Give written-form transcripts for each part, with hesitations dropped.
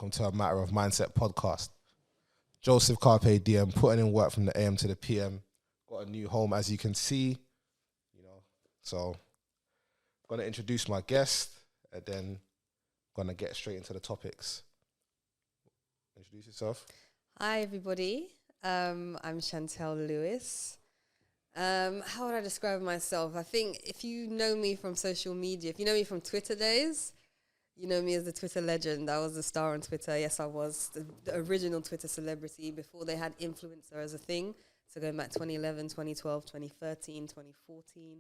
Welcome to a Matter of Mindset podcast. Joseph Carpe Diem, putting in work from the AM to the PM. Got a new home, as you can see. So I'm going to introduce my guest and then going to get straight into the topics. Introduce yourself. Hi, everybody. I'm Chantelle Lewis. How would I describe myself? I think if you know me from social media, if you know me from Twitter days, you know me as the Twitter legend. I was the star on Twitter. Yes, I was the original Twitter celebrity before they had influencer as a thing. So going back 2011, 2012, 2013, 2014.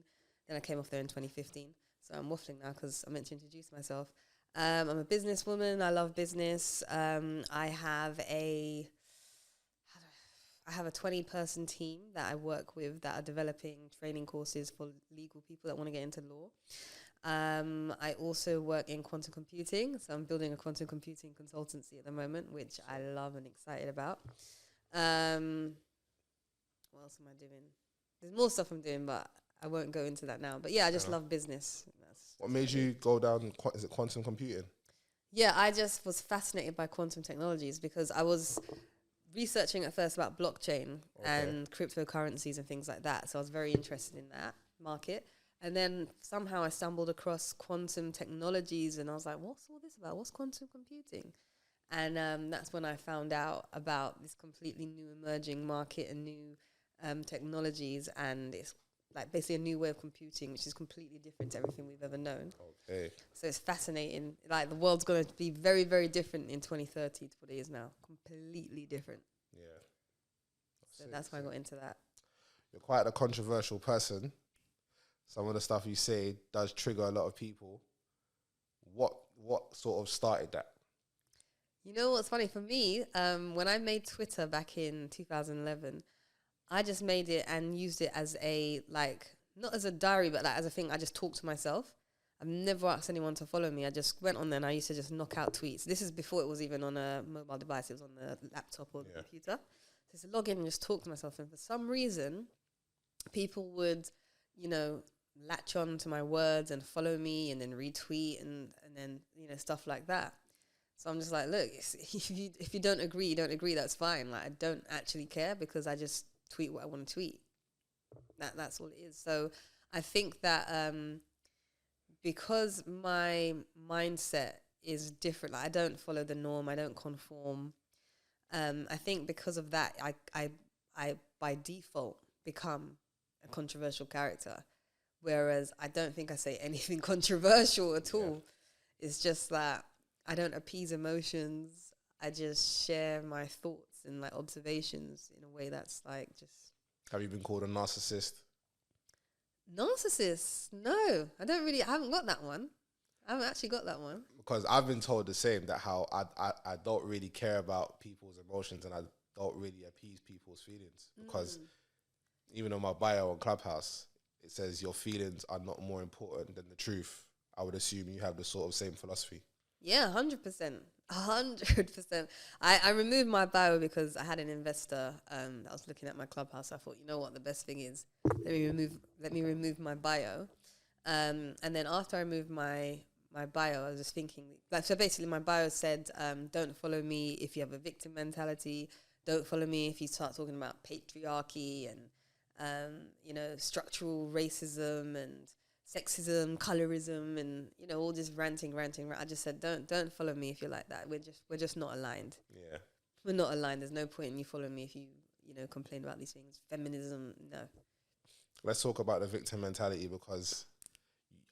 Then I came off there in 2015. So I'm waffling now because I meant to introduce myself. I'm a businesswoman. I love business. I have a 20-person team that I work with that are developing training courses for legal people that want to get into law. I also work in quantum computing, so I'm building a quantum computing consultancy at the moment, which I love and excited about. What else am I doing? There's more stuff I'm doing, but I won't go into that now. But yeah, I just love business. What made you go down, is it quantum computing? Yeah, I just was fascinated by quantum technologies because I was researching at first about blockchain and cryptocurrencies and things like that. So I was very interested in that market. And then somehow I stumbled across quantum technologies and I was like, what's all this about? What's quantum computing? And that's when I found out about this completely new emerging market and new technologies. And it's like basically a new way of computing, which is completely different to everything we've ever known. Okay. So it's fascinating. Like the world's going to be very, very different in 2030 to what it is now. Completely different. Yeah. So that's why I got into that. You're quite a controversial person. Some of the stuff you say does trigger a lot of people. What sort of started that? You know what's funny for me? When I made Twitter back in 2011, I just made it and used it as a, not as a diary, but as a thing. I just talked to myself. I've never asked anyone to follow me. I just went on there and I used to just knock out tweets. This is before it was even on a mobile device. It was on the laptop or the computer. So just log in and just talk to myself. And for some reason, people would, latch on to my words and follow me and then retweet and then, stuff like that. So I'm just like, look, if you don't agree, you don't agree. That's fine. Like, I don't actually care because I just tweet what I want to tweet. That's all it is. So I think that because my mindset is different, like I don't follow the norm, I don't conform. I think because of that, I by default become a controversial character. Whereas I don't think I say anything controversial at all. It's just that I don't appease emotions. I just share my thoughts and observations in a way that's just. Have you been called a narcissist? Narcissist? No, I haven't got that one. I haven't actually got that one. Because I've been told the same, that how I don't really care about people's emotions and I don't really appease people's feelings. Because even on my bio on Clubhouse, it says your feelings are not more important than the truth. I would assume you have the sort of same philosophy. Yeah, 100%. 100%. I removed my bio because I had an investor that was looking at my Clubhouse. I thought, you know what, the best thing is let me remove my bio. And then after I removed my bio, I was just thinking, so basically my bio said, don't follow me if you have a victim mentality. Don't follow me if you start talking about patriarchy and structural racism and sexism, colorism, and all this ranting. I just said, don't follow me if you're like that. We're just not aligned. Yeah, we're not aligned. There's no point in you following me if you complain about these things. Feminism, no. Let's talk about the victim mentality because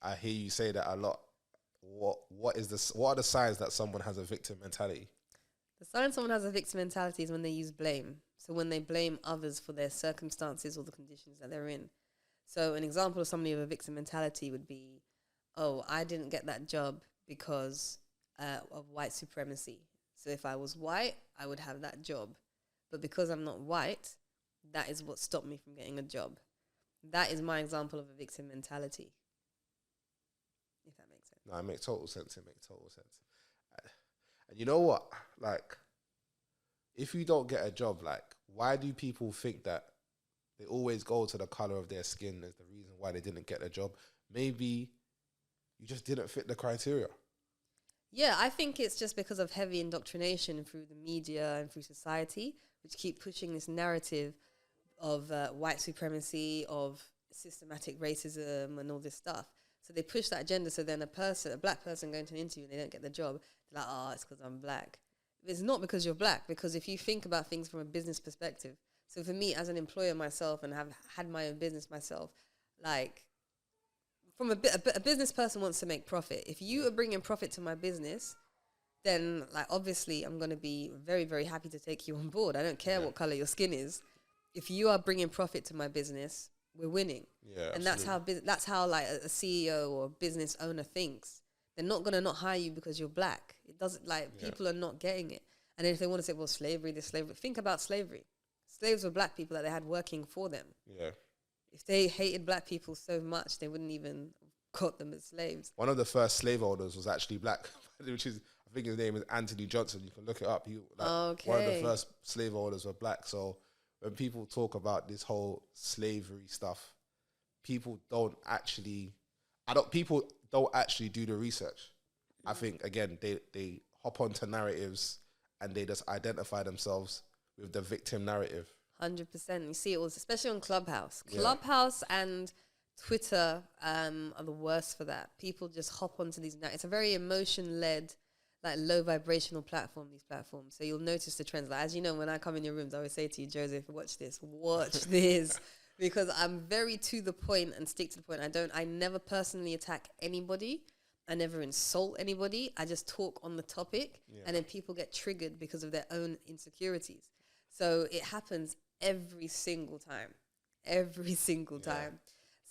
I hear you say that a lot. What are the signs that someone has a victim mentality? The sign someone has a victim mentality is when they use blame. So when they blame others for their circumstances or the conditions that they're in. So an example of somebody with a victim mentality would be, oh, I didn't get that job because of white supremacy. So if I was white, I would have that job. But because I'm not white, that is what stopped me from getting a job. That is my example of a victim mentality. If that makes sense. No, it makes total sense. And you know what? If you don't get a job, why do people think that they always go to the color of their skin as the reason why they didn't get a job? Maybe you just didn't fit the criteria. Yeah, I think it's just because of heavy indoctrination through the media and through society, which keep pushing this narrative of white supremacy, of systematic racism, and all this stuff. So they push that agenda. So then a black person going to an interview and they don't get the job, they're like, oh, it's because I'm black. It's not because you're black, because if you think about things from a business perspective, so for me as an employer myself and have had my own business myself, like from a business person wants to make profit. If you are bringing profit to my business, then like obviously I'm going to be very, very happy to take you on board. I don't care what color your skin is. If you are bringing profit to my business, we're winning. Yeah, and that's how like a CEO or a business owner thinks. They're not going to not hire you because you're black. It doesn't people are not getting it. And then if they want to say, well, slavery, think about slavery. Slaves were black people that they had working for them. Yeah. If they hated black people so much, they wouldn't even got them as slaves. One of the first slaveholders was actually black, which is, I think his name is Anthony Johnson. You can look it up. One of the first slaveholders were black. So when people talk about this whole slavery stuff, people don't actually do the research. I think, again, they hop onto narratives and they just identify themselves with the victim narrative. 100%. You see it all, especially on Clubhouse. Clubhouse and Twitter are the worst for that. People just hop onto these. It's a very emotion-led, like low vibrational platform, these platforms. So you'll notice the trends. Like, as you know, when I come in your rooms, I always say to you, Joseph, watch this, because I'm very to the point and stick to the point. I never personally attack anybody. I never insult anybody. I just talk on the topic, and then people get triggered because of their own insecurities. So it happens every single time.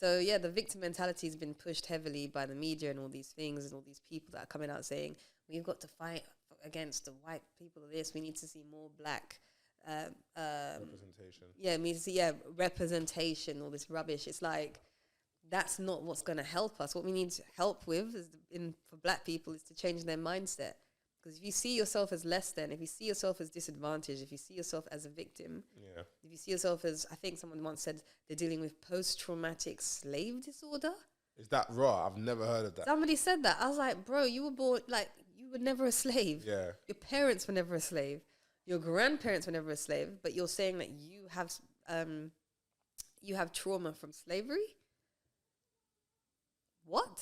So yeah, the victim mentality has been pushed heavily by the media and all these things and all these people that are coming out saying, we've got to fight against the white people of this. We need to see more black representation. Yeah, representation, all this rubbish. It's like, that's not what's going to help us. What we need help with for black people is to change their mindset. Because if you see yourself as less than, if you see yourself as disadvantaged, if you see yourself as a victim, if you see yourself as, I think someone once said they're dealing with post-traumatic slave disorder. Is that raw? I've never heard of that. Somebody said that. I was like, bro, you were born, like, you were never a slave. Yeah. Your parents were never a slave. Your grandparents were never a slave. But you're saying that you have trauma from slavery? What?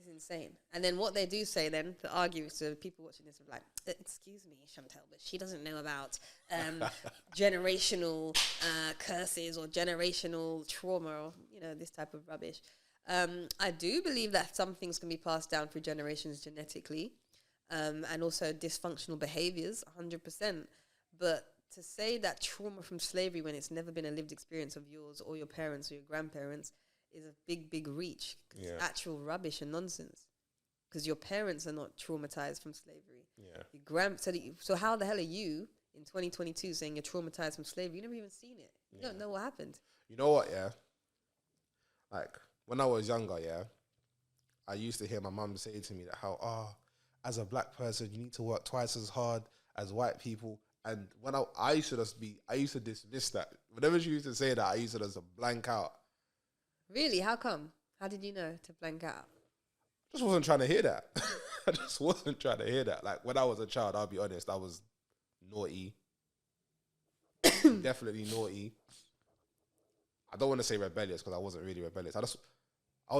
It's insane. And then what they do say then, to argue, so people watching this are like, excuse me, Chantelle, but she doesn't know about generational curses or generational trauma or, this type of rubbish. I do believe that some things can be passed down through generations genetically, and also dysfunctional behaviors, 100%. But to say that trauma from slavery when it's never been a lived experience of yours or your parents or your grandparents is a big, big reach. It's actual rubbish and nonsense. Because your parents are not traumatized from slavery. Yeah. So how the hell are you in 2022 saying you're traumatized from slavery? You've never even seen it. You don't know what happened. You know what, Like, when I was younger, I used to hear my mum say to me that how, as a black person, you need to work twice as hard as white people. And when I used to dismiss that. Whenever she used to say that, I used to just blank out. Really? How come? How did you know to blank out? Just wasn't trying to hear that. I just wasn't trying to hear that. Like, when I was a child, I'll be honest, I was naughty. Definitely naughty. I don't want to say rebellious because I wasn't really rebellious. I was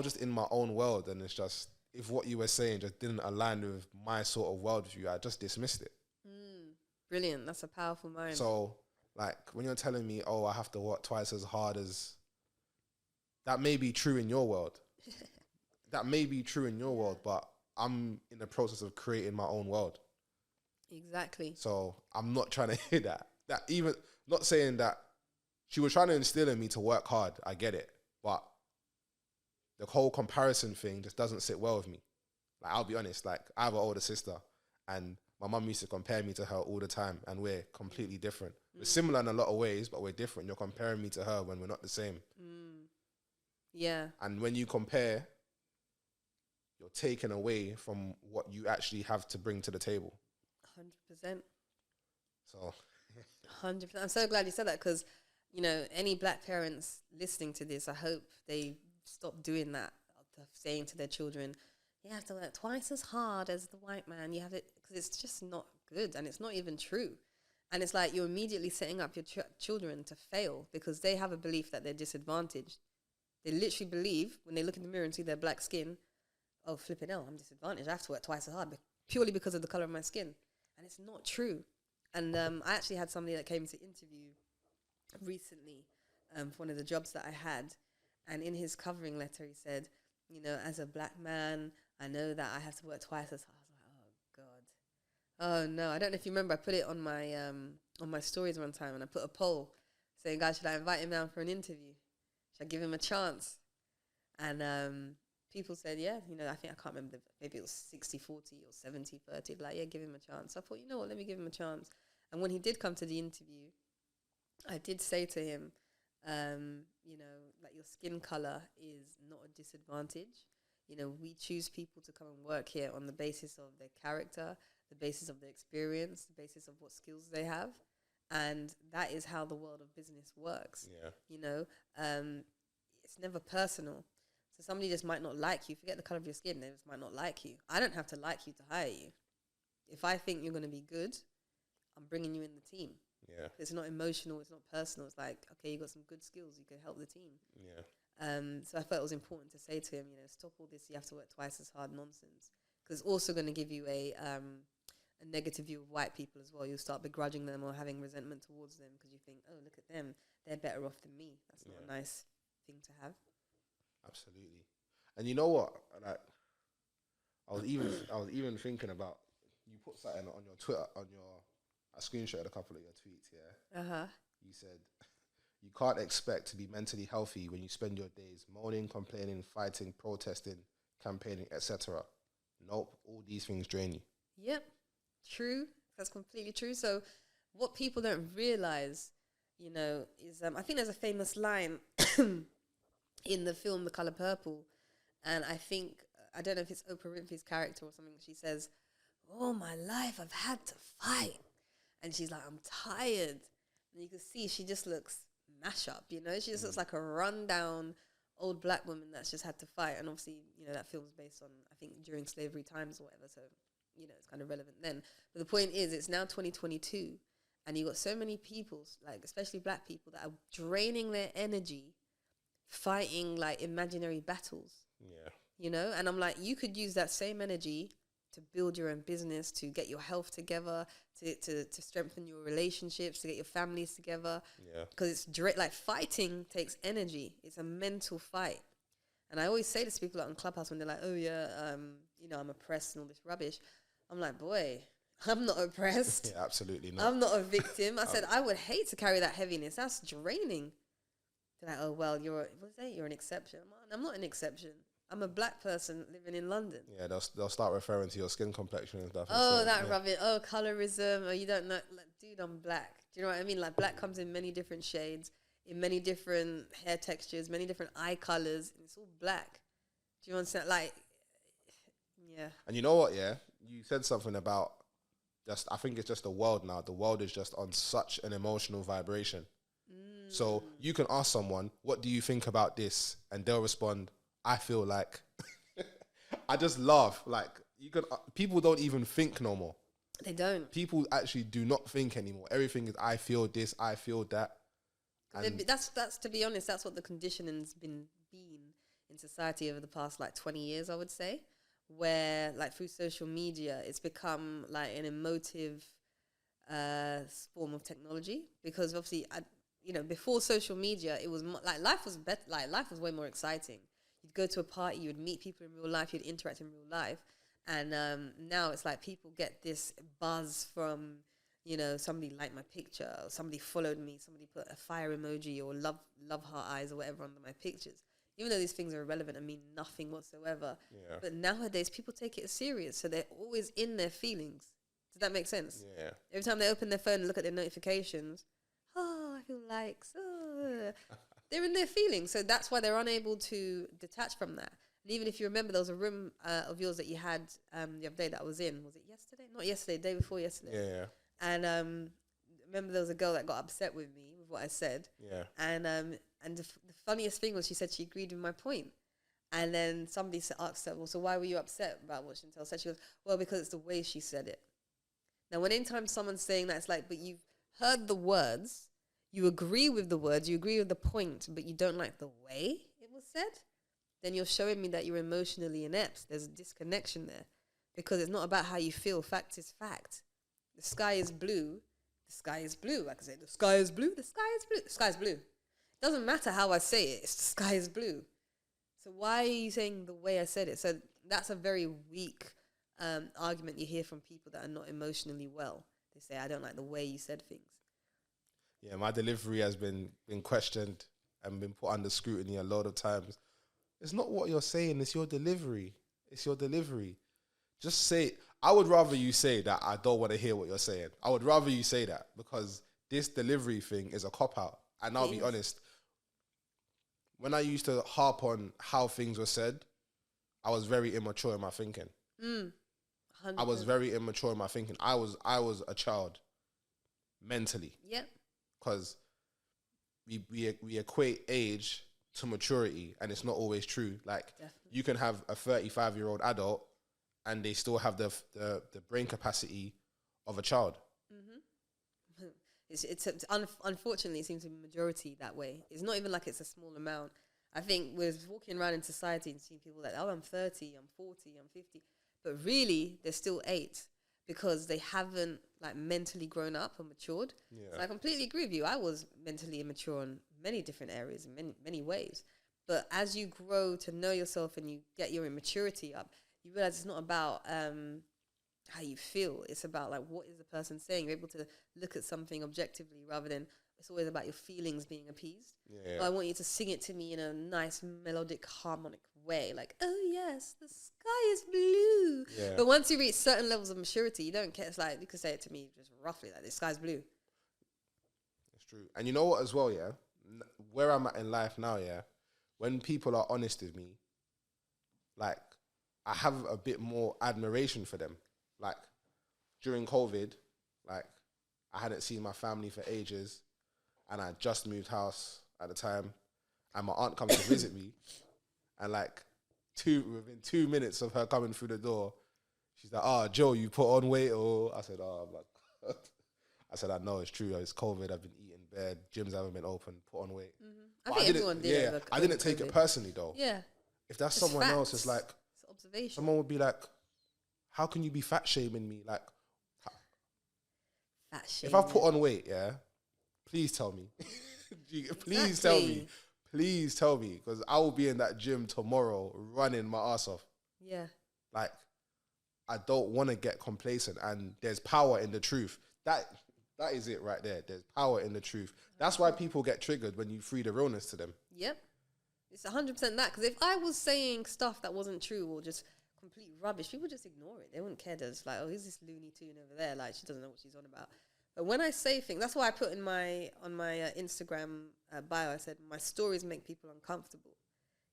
just in my own world, and it's just, if what you were saying just didn't align with my sort of worldview, I just dismissed it. Brilliant. That's a powerful mind. So, like, when you're telling me, I have to work twice as hard as... That may be true in your world. That may be true in your world, but I'm in the process of creating my own world. Exactly. So I'm not trying to hear that. That even, not saying that she was trying to instill in me to work hard. I get it. But the whole comparison thing just doesn't sit well with me. Like, I'll be honest, like, I have an older sister and my mum used to compare me to her all the time, and we're completely different. We're similar in a lot of ways, but we're different. You're comparing me to her when we're not the same. Yeah. And when you compare, you're taken away from what you actually have to bring to the table. 100%. So, 100%. I'm so glad you said that, because, any black parents listening to this, I hope they stop doing that, saying to their children, you have to work twice as hard as the white man. You have it because it's just not good, and it's not even true. And it's like you're immediately setting up your children to fail because they have a belief that they're disadvantaged. They literally believe when they look in the mirror and see their black skin, oh, flipping hell, I'm disadvantaged. I have to work twice as hard purely because of the color of my skin. And it's not true. And I actually had somebody that came to interview recently for one of the jobs that I had. And in his covering letter, he said, you know, as a black man, I know that I have to work twice as hard. I was like, oh, God. Oh, no. I don't know if you remember, I put it on my stories one time, and I put a poll saying, guys, should I invite him down for an interview? Should I give him a chance? And people said, yeah, you know, I can't remember, maybe it was 60-40 or 70-30. Like, yeah, give him a chance. So I thought, you know what, let me give him a chance. And when he did come to the interview, I did say to him, you know, like your skin color is not a disadvantage. You know, we choose people to come and work here on the basis of their character, the basis of their experience, the basis of what skills they have. And that is how the world of business works. Yeah. You know, it's never personal. So somebody just might not like you. Forget the color of your skin. They just might not like you. I don't have to like you to hire you. If I think you're going to be good, I'm bringing you in the team. Yeah. It's not emotional. It's not personal. It's like, okay, you got some good skills. You can help the team. Yeah. So I felt it was important to say to him, you know, stop all this. You have to work twice as hard nonsense. Because it's also going to give you a negative view of white people as well. You'll start begrudging them or having resentment towards them because you think, oh, look at them. They're better off than me. That's not a nice thing to have. Absolutely. And you know what? Like, I was even thinking about, you put something on your Twitter, I screenshotted a couple of your tweets, yeah? Uh-huh. You said, you can't expect to be mentally healthy when you spend your days moaning, complaining, fighting, protesting, campaigning, etc. Nope, all these things drain you. Yep, true. That's completely true. So what people don't realize, you know, is I think there's a famous line in the film The Color Purple, and I don't know if it's Oprah Winfrey's character or something. She says, all my life I've had to fight. And she's like, I'm tired. And you can see she just looks mash up, you know? She just looks like a rundown old black woman that's just had to fight. And obviously, you know, that film's based on, I think, during slavery times or whatever. So, you know, it's kind of relevant then. But the point is, it's now 2022. And you got so many people, like especially black people, that are draining their energy fighting like imaginary battles. Yeah. You know? And I'm like, you could use that same energy to build your own business, to get your health together, to strengthen your relationships, to get your families together. Yeah. Because it's like fighting takes energy. It's a mental fight. And I always say this to people on Clubhouse when they're like, oh yeah, you know, I'm oppressed and all this rubbish. I'm like, boy, I'm not oppressed. Yeah, absolutely not. I'm not a victim. I said, I would hate to carry that heaviness. That's draining. They're like, oh, well, you're an exception. I'm not an exception. I'm a black person living in London. Yeah, they'll start referring to your skin complexion and stuff. Oh, that rubbish. Oh, colorism. Oh, you don't know. Like, dude, I'm black. Do you know what I mean? Like, black comes in many different shades, in many different hair textures, many different eye colors. And it's all black. Do you understand? Like, yeah. And you know what, yeah? You said something about I think it's just the world now. The world is just on such an emotional vibration. So you can ask someone, what do you think about this? And they'll respond, I feel like. I just laugh. Like, people don't even think no more. They don't. People actually do not think anymore. Everything is, I feel this, I feel that. And that's to be honest, that's what the conditioning's been in society over the past like 20 years, I would say, where like through social media, it's become like an emotive form of technology. Because obviously, you know, before social media, it was like life was better. Like life was way more exciting. You'd go to a party, you would meet people in real life, you'd interact in real life. And now it's like people get this buzz from, you know, somebody liked my picture, or somebody followed me, somebody put a fire emoji or love heart eyes or whatever under my pictures. Even though these things are irrelevant and mean nothing whatsoever. Yeah. But nowadays, people take it serious. So they're always in their feelings. Does that make sense? Yeah. Every time they open their phone and look at their notifications, oh, I feel like, so... They're in their feelings, so that's why they're unable to detach from that. And even if you remember, there was a room of yours that you had the other day that I was in. Was it yesterday? Not yesterday, the day before yesterday. Yeah. And remember, there was a girl that got upset with me with what I said. Yeah. And the funniest thing was she said she agreed with my point. And then somebody asked her, well, so why were you upset about what Chantelle said? She goes, well, because it's the way she said it. Now, when anytime someone's saying that, it's like, but you've heard the words, you agree with the words, you agree with the point, but you don't like the way it was said, then you're showing me that you're emotionally inept. There's a disconnection there because it's not about how you feel. Fact is fact. The sky is blue. The sky is blue. Like I said, the sky is blue. The sky is blue. The sky is blue. It doesn't matter how I say it. It's the sky is blue. So why are you saying the way I said it? So that's a very weak argument you hear from people that are not emotionally well. They say, I don't like the way you said things. Yeah, my delivery has been questioned and been put under scrutiny a lot of times. It's not what you're saying, it's your delivery. It's your delivery. Just say, I would rather you say that I don't want to hear what you're saying. I would rather you say that because this delivery thing is a cop-out. And I'll be honest, when I used to harp on how things were said, I was very immature in my thinking. 100%. I was very immature in my thinking. I was a child mentally. Yeah. Because we equate age to maturity, and it's not always true. Like, definitely. You can have a 35-year-old adult, and they still have the brain capacity of a child. Unfortunately, it seems to be majority that way. It's not even like it's a small amount. I think we're walking around in society and seeing people like, oh, I'm 30, I'm 40, I'm 50. But really, they're still 8 because they haven't like mentally grown up and matured. Yeah. So I completely agree with you. I was mentally immature in many different areas, in many ways. But as you grow to know yourself and you get your immaturity up, you realize it's not about how you feel. It's about like, what is the person saying? You're able to look at something objectively rather than it's always about your feelings being appeased. Yeah. I want you to sing it to me in a nice melodic harmonic way. Like, oh yes, the sky is blue. Yeah. But once you reach certain levels of maturity, you don't care. It's like, you could say it to me just roughly like, the sky's blue. That's true. And you know what as well, yeah? Where I'm at in life now, yeah? When people are honest with me, like, I have a bit more admiration for them. Like, during COVID, like, I hadn't seen my family for ages, and I just moved house at the time, and my aunt comes to visit me, and like, within 2 minutes of her coming through the door, she's like, "Oh, Joe, you put on weight?" Or I said, "Oh, I'm like," I said, "I know it's true. It's COVID. I've been eating bad. Gyms haven't been open. Put on weight." I think everyone did. Yeah, I didn't take it personally though. Yeah. If that's it's someone else, it's like it's observation. Someone would be like, "How can you be fat shaming me?" Like, fat shaming. If I've put on weight, yeah, please tell me. Please tell me. Please tell me, because I will be in that gym tomorrow running my ass off. Yeah. Like, I don't want to get complacent, and there's power in the truth. That is it right there. There's power in the truth. That's why people get triggered when you free the realness to them. Yep. It's 100% that, because if I was saying stuff that wasn't true or just complete rubbish, people just ignore it. They wouldn't care. They're just like, oh, who's this Looney Tune over there? Like, she doesn't know what she's on about. But when I say things, that's why I put on my Instagram bio, I said, my stories make people uncomfortable.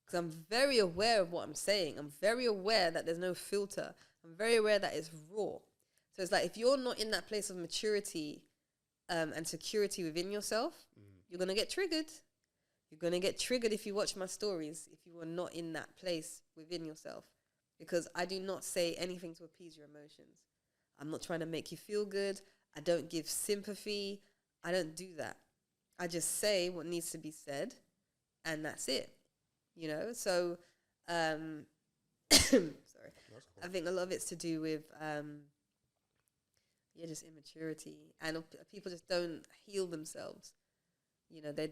Because I'm very aware of what I'm saying. I'm very aware that there's no filter. I'm very aware that it's raw. So it's like, if you're not in that place of maturity and security within yourself, you're going to get triggered. You're going to get triggered if you watch my stories, if you are not in that place within yourself. Because I do not say anything to appease your emotions. I'm not trying to make you feel good. I don't give sympathy. I don't do that. I just say what needs to be said, and that's it. You know? So, sorry. Cool. I think a lot of it's to do with, just immaturity. And people just don't heal themselves. You know, they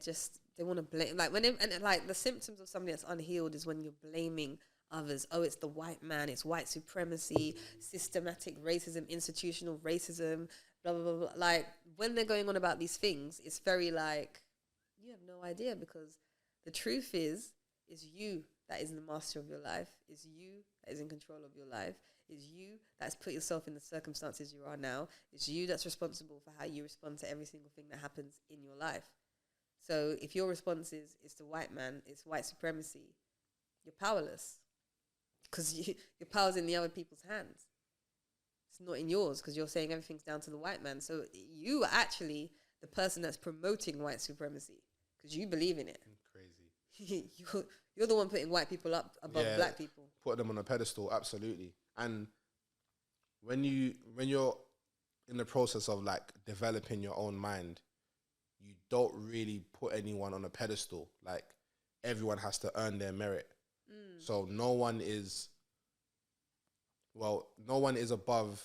want to blame. Like, like the symptoms of somebody that's unhealed is when you're blaming others. Oh, it's the white man, it's white supremacy, systematic racism, institutional racism, blah, blah, blah, blah. Like, when they're going on about these things, it's very like, you have no idea, because the truth is you that is the master of your life, is you that is in control of your life, is you that's put yourself in the circumstances you are now, is you that's responsible for how you respond to every single thing that happens in your life. So if your response is, it's the white man, it's white supremacy, you're powerless. Because your power's in the other people's hands. It's not in yours, because you're saying everything's down to the white man. So you are actually the person that's promoting white supremacy, because you believe in it. Crazy. you're the one putting white people up above black people. Put them on a pedestal, absolutely. And when you're in the process of like developing your own mind, you don't really put anyone on a pedestal. Like everyone has to earn their merit. So no one is above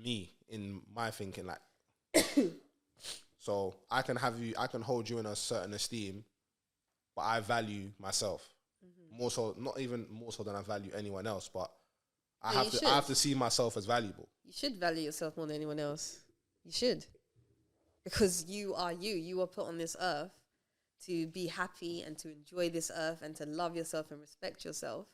me in my thinking. Like, so I can hold you in a certain esteem, but I value myself more so, not even more so than I value anyone else. But I have to see myself as valuable. You should value yourself more than anyone else. You should, because you are you. You are put on this earth to be happy and to enjoy this earth and to love yourself and respect yourself.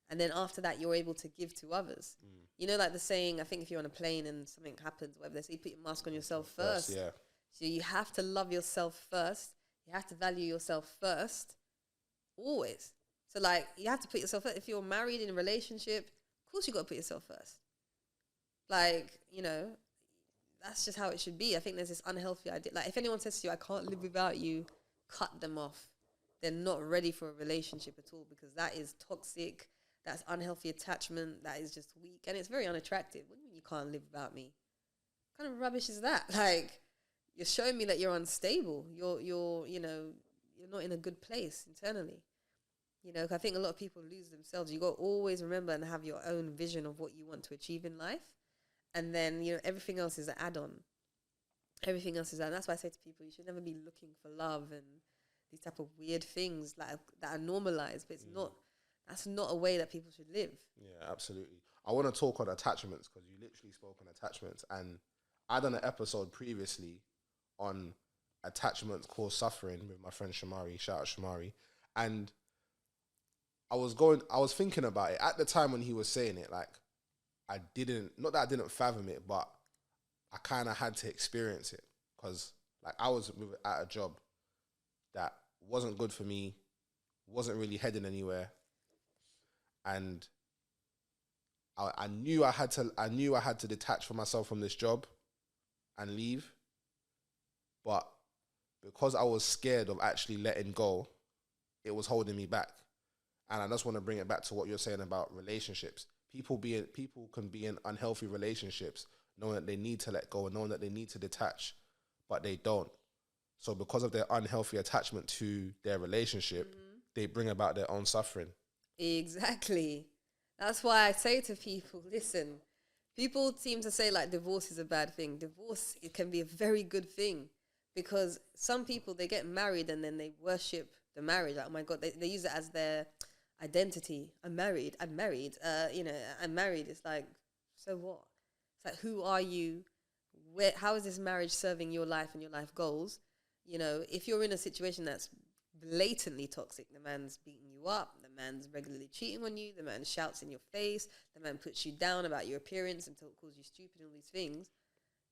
And then after that, you're able to give to others. You know, like the saying, I think if you're on a plane and something happens, whatever, they say, put your mask on yourself first. Yeah. So you have to love yourself first. You have to value yourself first, always. So like, you have to put yourself first. If you're married in a relationship, of course you got to put yourself first. Like, you know, that's just how it should be. I think there's this unhealthy idea. Like, if anyone says to you, I can't live without you, cut them off. They're not ready for a relationship at all, because that is toxic. That's unhealthy attachment. That is just weak. And it's very unattractive. What do you mean you can't live without me? What kind of rubbish is that? Like, you're showing me that you're unstable. You're not in a good place internally. You know, 'cause I think a lot of people lose themselves. You got to always remember and have your own vision of what you want to achieve in life. And then, you know, everything else is an add-on. Everything else is, and that's why I say to people, you should never be looking for love and these type of weird things like that are normalized, but it's not. That's not a way that people should live. Yeah, absolutely. I want to talk on attachments, because you literally spoke on attachments, and I done an episode previously on attachments called suffering with my friend Shamari. Shout out Shamari. And I was thinking about it at the time when he was saying it. Like, not that I didn't fathom it, but I kind of had to experience it, because like I was at a job that wasn't good for me, wasn't really heading anywhere, and I knew I had to detach from myself from this job and leave, but because I was scared of actually letting go, it was holding me back. And I just want to bring it back to what you're saying about relationships. People can be in unhealthy relationships knowing that they need to let go and knowing that they need to detach, but they don't. So because of their unhealthy attachment to their relationship, they bring about their own suffering. Exactly. That's why I say to people, listen, people seem to say like divorce is a bad thing. Divorce, it can be a very good thing, because some people, they get married and then they worship the marriage. Like, oh my God, they use it as their identity. I'm married. I'm married. I'm married. It's like, so what? It's like, who are you? How is this marriage serving your life and your life goals? You know, if you're in a situation that's blatantly toxic, the man's beating you up, the man's regularly cheating on you, the man shouts in your face, the man puts you down about your appearance and calls you stupid and all these things,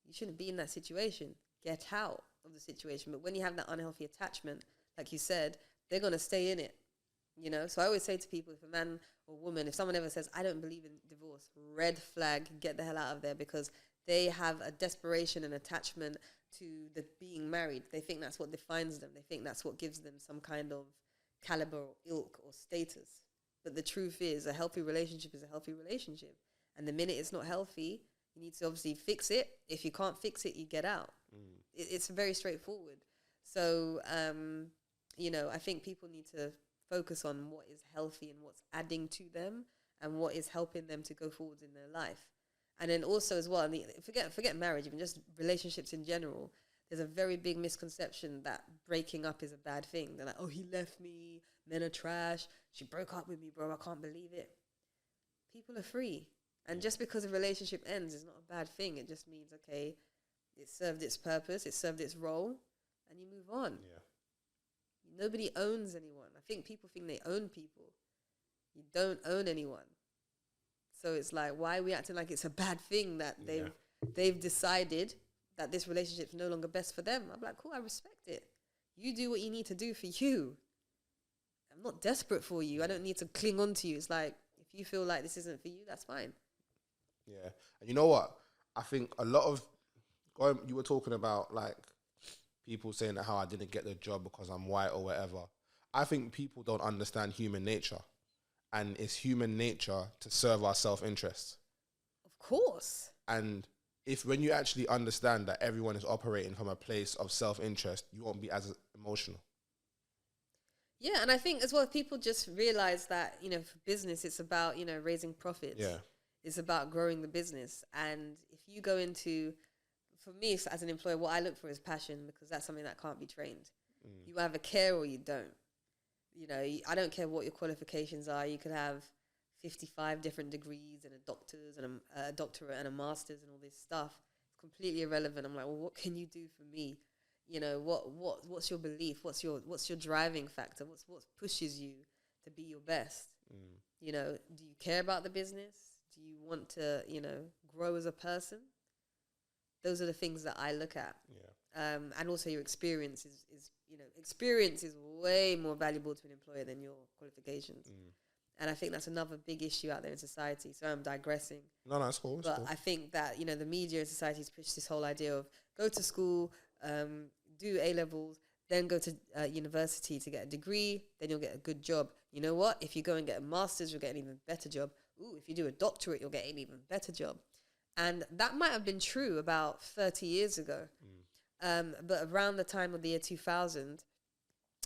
you shouldn't be in that situation. Get out of the situation. But when you have that unhealthy attachment, like you said, they're going to stay in it. You know, so I always say to people, if a man or woman, if someone ever says, I don't believe in divorce, red flag, get the hell out of there, because they have a desperation and attachment to the being married. They think that's what defines them. They think that's what gives them some kind of caliber or ilk or status. But the truth is, a healthy relationship is a healthy relationship. And the minute it's not healthy, you need to obviously fix it. If you can't fix it, you get out. It's very straightforward. So, I think people need to focus on what is healthy and what's adding to them and what is helping them to go forwards in their life. And then also as well, forget marriage, even just relationships in general, there's a very big misconception that breaking up is a bad thing. They're like, oh, he left me, men are trash, she broke up with me, bro, I can't believe it. People are free. And just because a relationship ends is not a bad thing. It just means, okay, it served its purpose, it served its role, and you move on. Yeah. Nobody owns anyone. I think people think they own people. You don't own anyone. So it's like, why are we acting like it's a bad thing that they've decided that this relationship is no longer best for them? I'm like, cool, I respect it. You do what you need to do for you. I'm not desperate for you. I don't need to cling on to you. It's like, if you feel like this isn't for you, that's fine. Yeah. And you know what? I think a lot of, you were talking about like people saying that how I didn't get the job because I'm white or whatever. I think people don't understand human nature, and it's human nature to serve our self-interest. Of course. And when you actually understand that everyone is operating from a place of self-interest, you won't be as emotional. Yeah, and I think as well, people just realize that, you know, for business, it's about, you know, raising profits. Yeah. It's about growing the business. And if you go into, for me, as an employer, what I look for is passion, because that's something that can't be trained. You either care or you don't. You know, I don't care what your qualifications are. You could have 55 different degrees and a doctor's and a doctorate and a master's and all this stuff. It's completely irrelevant. I'm like, well, what can you do for me? You know, what's your belief? What's your driving factor? What pushes you to be your best? You know, do you care about the business? Do you want to, you know, grow as a person? Those are the things that I look at. Yeah. And also your experience is you know, experience is way more valuable to an employer than your qualifications. And I think that's another big issue out there in society. So I'm digressing. No, that's cool. But I think that, you know, the media and society has pushed this whole idea of go to school, do A-levels, then go to university to get a degree, then you'll get a good job. You know what? If you go and get a master's, you'll get an even better job. Ooh, if you do a doctorate, you'll get an even better job. And that might have been true about 30 years ago. But around the time of the year 2000,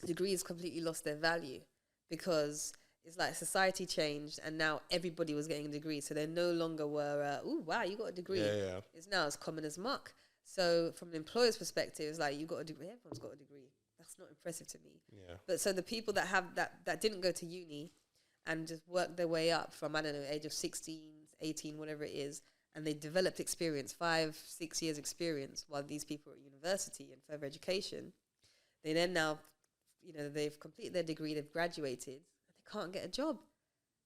degrees completely lost their value, because it's like society changed and now everybody was getting a degree. So they no longer were, ooh, wow, you got a degree. Yeah. It's now as common as muck. So from an employer's perspective, it's like, you got a degree, everyone's got a degree. That's not impressive to me. Yeah. But so the people that have that didn't go to uni and just worked their way up from, I don't know, age of 16, 18, whatever it is, and they developed experience, 5-6 years experience, while these people are at university and further education, they then now, you know, they've completed their degree, they've graduated, and they can't get a job.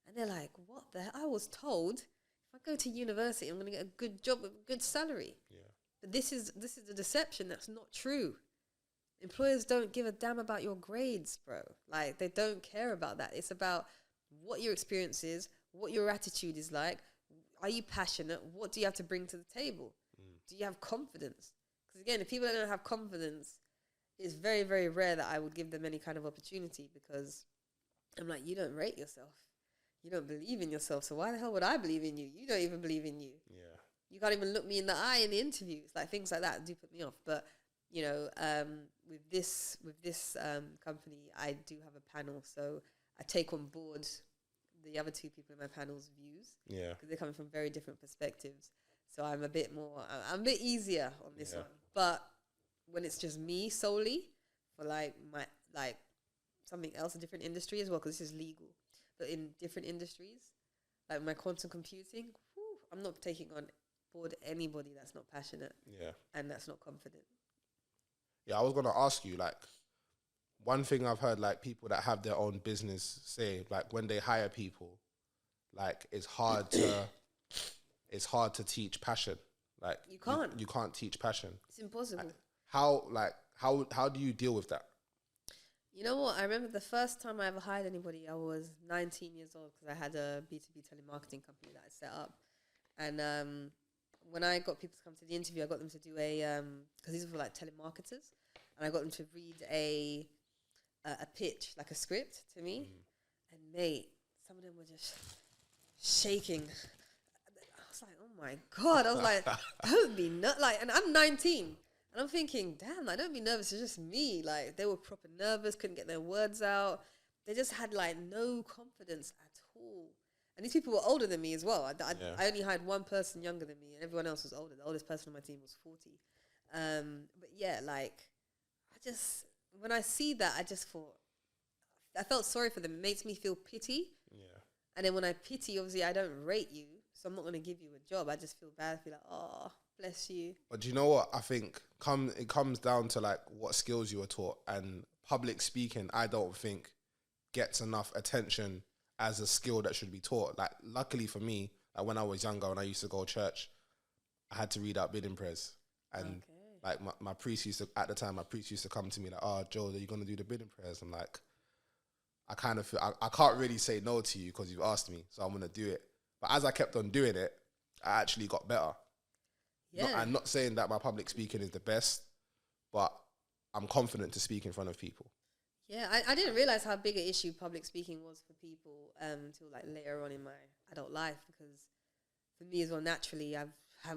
And they're like, what the hell? I was told if I go to university, I'm going to get a good job with a good salary. Yeah. But this is a deception. That's not true. Employers don't give a damn about your grades, bro. Like, they don't care about that. It's about what your experience is, what your attitude is like. Are you passionate? What do you have to bring to the table? Do you have confidence? Because again, if people don't have confidence, it's very, very rare that I would give them any kind of opportunity, because I'm like, you don't rate yourself. You don't believe in yourself. So why the hell would I believe in you? You don't even believe in you. Yeah. You can't even look me in the eye in the interviews. Like, things like that do put me off. But, you know, with this company, I do have a panel. So I take on board the other two people in my panel's views. Yeah. Because they're coming from very different perspectives. So I'm a bit easier on this one. But when it's just me solely for like something else, a different industry as well, because this is legal, but in different industries, like my quantum computing, I'm not taking on board anybody that's not passionate. Yeah. And that's not confident. Yeah, I was going to ask you, like, one thing I've heard, like, people that have their own business say, like, when they hire people, like, it's hard to teach passion. Like, you can't teach passion. It's impossible. How do you deal with that? You know what? I remember the first time I ever hired anybody, I was 19 years old, because I had a B2B telemarketing company that I set up. And when I got people to come to the interview, I got them to do because these were like telemarketers, and I got them to read a pitch, like a script to me. And mate, some of them were just shaking. I was like, oh my God. I was like, don't be and I'm 19. And I'm thinking, damn, like, don't be nervous. It's just me. Like, they were proper nervous, couldn't get their words out. They just had, like, no confidence at all. And these people were older than me as well. I only hired one person younger than me, and everyone else was older. The oldest person on my team was 40. But yeah, like, when I see that, I felt sorry for them. It makes me feel pity. Yeah. And then when I pity, obviously, I don't rate you, so I'm not going to give you a job. I just feel bad. I feel like, oh, bless you. But do you know what? I think it comes down to, like, what skills you were taught. And public speaking, I don't think gets enough attention as a skill that should be taught. Like, luckily for me, like, when I was younger, when I used to go to church, I had to read out bidding prayers. And like, my priest used to come to me like, oh, Joe, are you going to do the bidding prayers? I'm like, I kind of feel, I can't really say no to you because you've asked me, so I'm going to do it. But as I kept on doing it, I actually got better. Yeah. I'm not saying that my public speaking is the best, but I'm confident to speak in front of people. Yeah, I didn't realize how big an issue public speaking was for people until like later on in my adult life, because for me as well, naturally, I've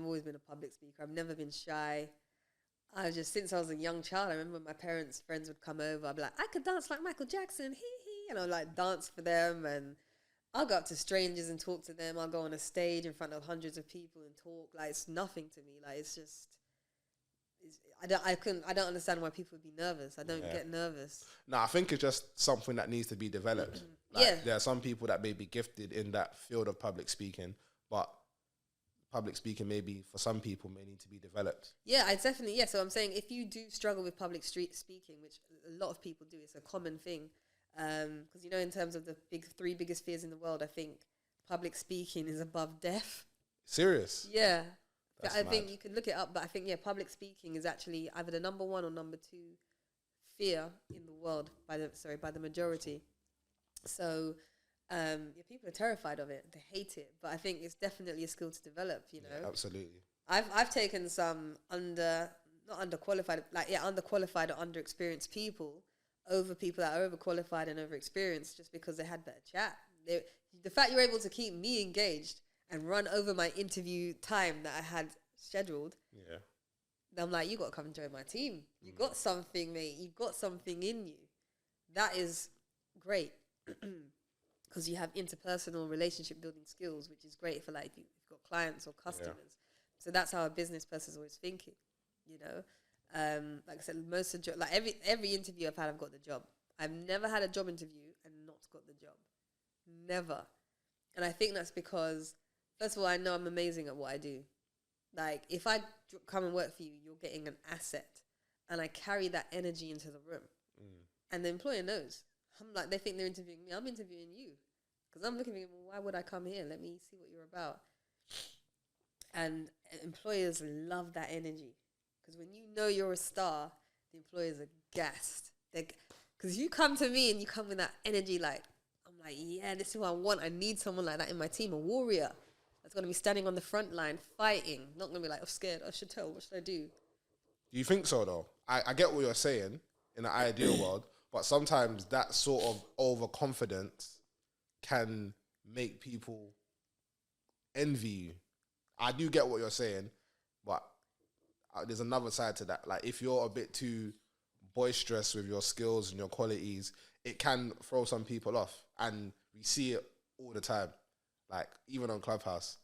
always been a public speaker. I've never been shy. I just, since I was a young child, I remember my parents' friends would come over. I'd be like, I could dance like Michael Jackson, hee hee. And I'd like dance for them. And I'll go up to strangers and talk to them. I'll go on a stage in front of hundreds of people and talk. Like, it's nothing to me. Like, it's just, I don't understand why people would be nervous. I don't get nervous. No, I think it's just something that needs to be developed. Like, Yeah. there are some people that may be gifted in that field of public speaking, but public speaking maybe for some people may need to be developed. Yeah, I definitely, yeah. So I'm saying if you do struggle with public street speaking, which a lot of people do, it's a common thing. Because, you know, in terms of the three biggest fears in the world, I think public speaking is above death. Serious? Yeah. That's I mad. think you can look it up, but I think, yeah, public speaking is actually either the number one or number two fear in the world by the majority. So, yeah, people are terrified of it. They hate it. But I think it's definitely a skill to develop, you know. Yeah, absolutely. I've taken some not underqualified, underqualified or underexperienced people over people that are overqualified and overexperienced just because they had better chat. The fact you're able to keep me engaged and run over my interview time that I had scheduled. Yeah. I'm like, you got to come and join my team. You got something, mate. You got something in you. That is great. Because you have interpersonal relationship building skills, which is great for like if you've got clients or customers. Yeah. So that's how a business person is always thinking, you know. Like I said, every interview I've had, I've got the job. I've never had a job interview and not got the job. Never. And I think that's because, first of all, I know I'm amazing at what I do. Like, if I come and work for you, you're getting an asset. And I carry that energy into the room. And the employer knows. I'm like, they think they're interviewing me. I'm interviewing you. Because I'm looking at them, well, why would I come here? Let me see what you're about. And employers love that energy. Because when you know you're a star, the employers are gassed. Because you come to me and you come with that energy, like, I'm like, yeah, this is what I want. I need someone like that in my team, a warrior that's going to be standing on the front line, fighting. Not going to be like, I'm scared. I should tell. What should I do? Do you think so, though? I get what you're saying in the ideal world, but sometimes that sort of overconfidence can make people envy you. I do get what you're saying, but there's another side to that. Like, if you're a bit too boisterous with your skills and your qualities, it can throw some people off. And we see it all the time. Like, even on Clubhouse.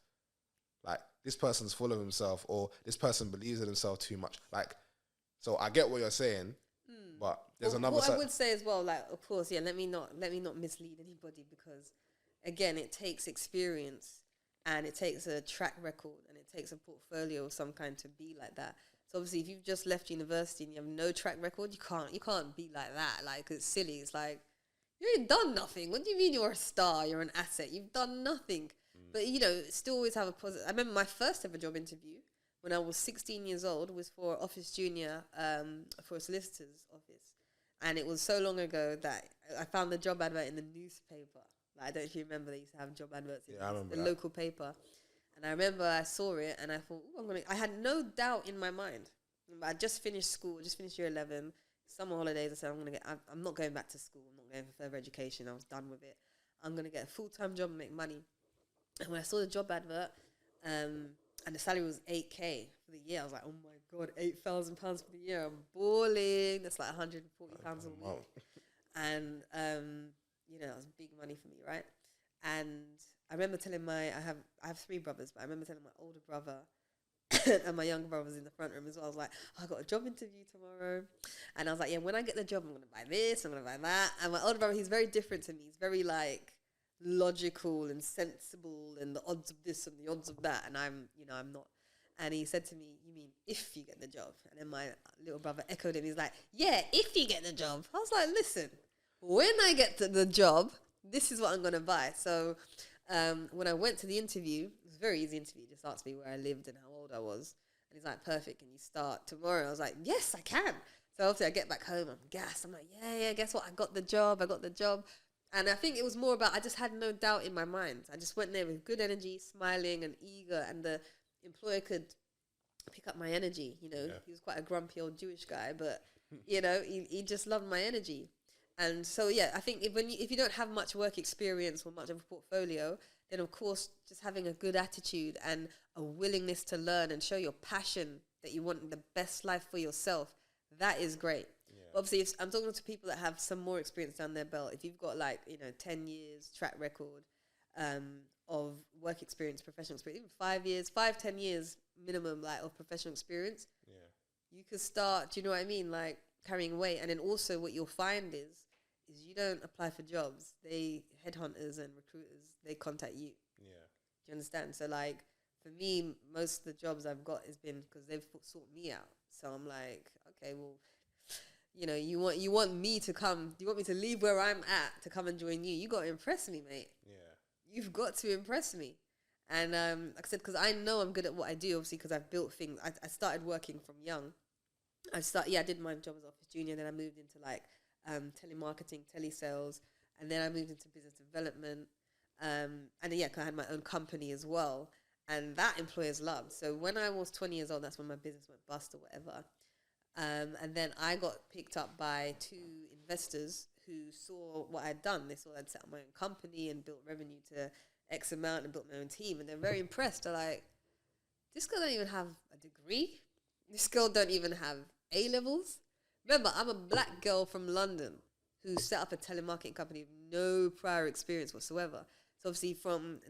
Like, this person's full of himself, or this person believes in himself too much. Like, so I get what you're saying, but there's another side. What I would say as well, like, of course, yeah, let me not mislead anybody, because, again, it takes experience and it takes a track record and it takes a portfolio of some kind to be like that. So obviously, if you've just left university and you have no track record, you can't be like that. Like, it's silly. It's like, you ain't done nothing. What do you mean you're a star? You're an asset. You've done nothing. But, you know, still always have a positive. I remember my first ever job interview when I was 16 years old was for Office Junior, for a solicitor's office. And it was so long ago that I found the job advert in the newspaper. Like, I don't know if you remember, they used to have job adverts in the local paper. And I remember I saw it and I thought, I had no doubt in my mind. I just finished school, just finished year 11, summer holidays. I said, I'm not going back to school. I'm not going for further education. I was done with it. I'm going to get a full-time job and make money. And when I saw the job advert, and the salary was 8K for the year, I was like, oh my God, £8,000 for the year. I'm balling. That's like £140 a week. And, you know, that was big money for me, right? And I remember telling I have three brothers, but I remember telling my older brother and my younger brother was in the front room as well. I was like, I got a job interview tomorrow. And I was like, yeah, when I get the job, I'm going to buy this, I'm going to buy that. And my older brother, he's very different to me. He's very like logical and sensible and the odds of this and the odds of that. And I'm not. And he said to me, you mean if you get the job? And then my little brother echoed him. He's like, yeah, if you get the job. I was like, listen, when I get to the job, this is what I'm going to buy. So when I went to the interview, it was a very easy interview. He just asked me where I lived and how old I was. And he's like, perfect, can you start tomorrow? I was like, yes, I can. So obviously I get back home, I'm gassed. I'm like, yeah, guess what? I got the job. And I think it was more about, I just had no doubt in my mind. I just went there with good energy, smiling and eager. And the employer could pick up my energy, you know. Yeah. He was quite a grumpy old Jewish guy, but, you know, he just loved my energy. And so, yeah, I think if you don't have much work experience or much of a portfolio, then of course, just having a good attitude and a willingness to learn and show your passion that you want the best life for yourself, that is great. Yeah. But obviously, if I'm talking to people that have some more experience down their belt. If you've got 10 years track record of work experience, professional experience, even 5 years, 10 years minimum of professional experience, you could start, do you know what I mean? Like carrying weight. And then also what you'll find is you don't apply for jobs. Headhunters and recruiters, they contact you. Yeah. Do you understand? So for me, most of the jobs I've got has been because they've sought me out. So I'm like, okay, well, you want me to come, you want me to leave where I'm at to come and join you. You got to impress me, mate. Yeah. You've got to impress me. And like I said, because I know I'm good at what I do, obviously, because I've built things. I started working from young. I did my job as office junior. Then I moved into telemarketing, telesales, and then I moved into business development. And then, 'cause I had my own company as well, and that employers loved. So when I was 20 years old, that's when my business went bust or whatever. And then I got picked up by 2 investors who saw what I'd done. They saw I'd set up my own company and built revenue to X amount and built my own team, and they're very impressed. They're like, this girl don't even have a degree. This girl don't even have A-levels. Remember, I'm a black girl from London who set up a telemarketing company with no prior experience whatsoever. So obviously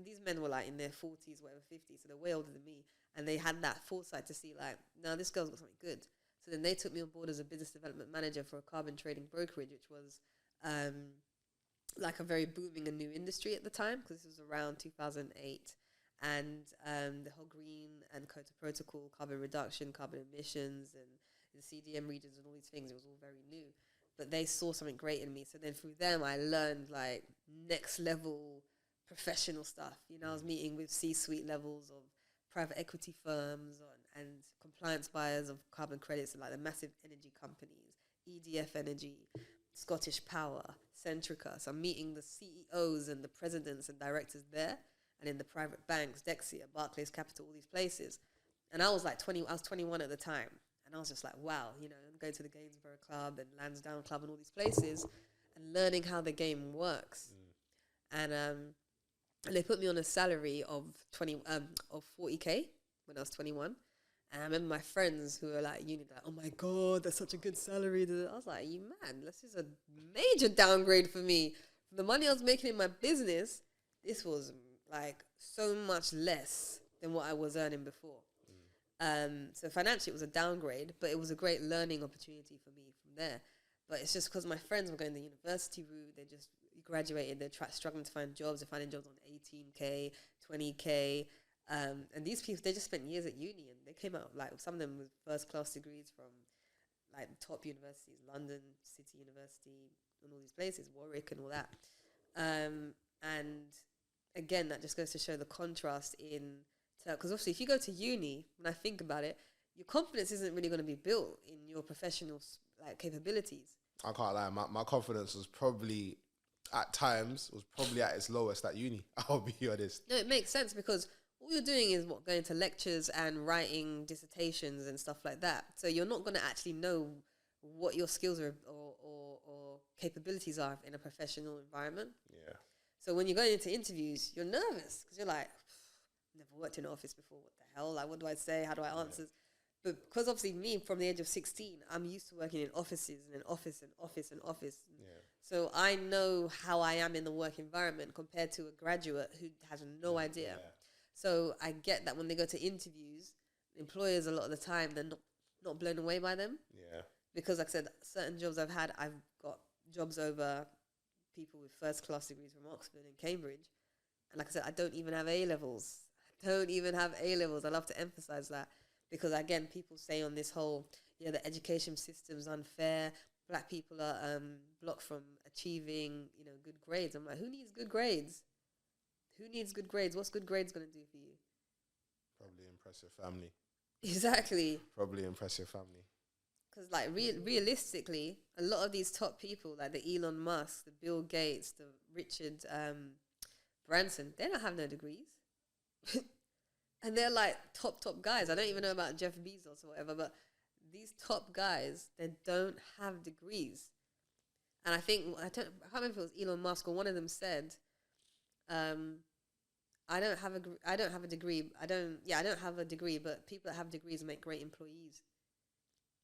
these men were in their 40s, whatever, 50s, so they're way older than me. And they had that foresight to see no, this girl's got something good. So then they took me on board as a business development manager for a carbon trading brokerage, which was a very booming and new industry at the time, because this was around 2008. And the whole green and Kyoto protocol, carbon reduction, carbon emissions, and the CDM regions and all these things, it was all very new. But they saw something great in me. So then through them, I learned next level professional stuff. I was meeting with C-suite levels of private equity firms and compliance buyers of carbon credits and the massive energy companies, EDF Energy, Scottish Power, Centrica. So I'm meeting the CEOs and the presidents and directors there, and in the private banks, Dexia, Barclays Capital, all these places. And I was 20, I was 21 at the time. And I was just wow, I'm going to the Gainsborough Club and Lansdowne Club and all these places and learning how the game works. And they put me on a salary of 40K when I was 21. And I remember my friends who were uni, oh my God, that's such a good salary. I was like, you man, this is a major downgrade for me. The money I was making in my business, this was so much less than what I was earning before. So financially it was a downgrade, but it was a great learning opportunity for me from there. But it's just because my friends were going the university route, they just graduated, they're struggling to find jobs, they're finding jobs on 18K, 20K. And these people, they just spent years at uni, and they came out some of them with first class degrees from top universities, London City University and all these places, Warwick and all that. And again, that just goes to show the contrast because obviously if you go to uni, when I think about it, your confidence isn't really going to be built in your professional capabilities. I can't lie, my confidence was probably at times at its lowest at uni. I'll be honest. No, it makes sense, because all you're doing is going to lectures and writing dissertations and stuff like that. So you're not going to actually know what your skills are or capabilities are in a professional environment. Yeah. So when you're going into interviews, you're nervous because you're never worked in an office before. What the hell? What do I say? How do I answer? But because obviously me, from the age of 16, I'm used to working in offices and in office and office and office. Yeah. So I know how I am in the work environment compared to a graduate who has no idea. Yeah. So I get that when they go to interviews, employers a lot of the time, they're not blown away by them. Yeah. Because like I said, certain jobs I've got jobs over people with first class degrees from Oxford and Cambridge. And like I said, I don't even have A-levels. I love to emphasize that, because again, people say on this whole, the education system's unfair. Black people are blocked from achieving, good grades. I'm like, who needs good grades? What's good grades going to do for you? Probably impress your family. Exactly. Probably impress your family. Because realistically, a lot of these top people, like the Elon Musk, the Bill Gates, the Richard Branson, they don't have no degrees. And they're top guys. I don't even know about Jeff Bezos or whatever, but these top guys, they don't have degrees. And I think I can't remember if it was Elon Musk or one of them said, I don't have a degree. I don't have a degree, but people that have degrees make great employees.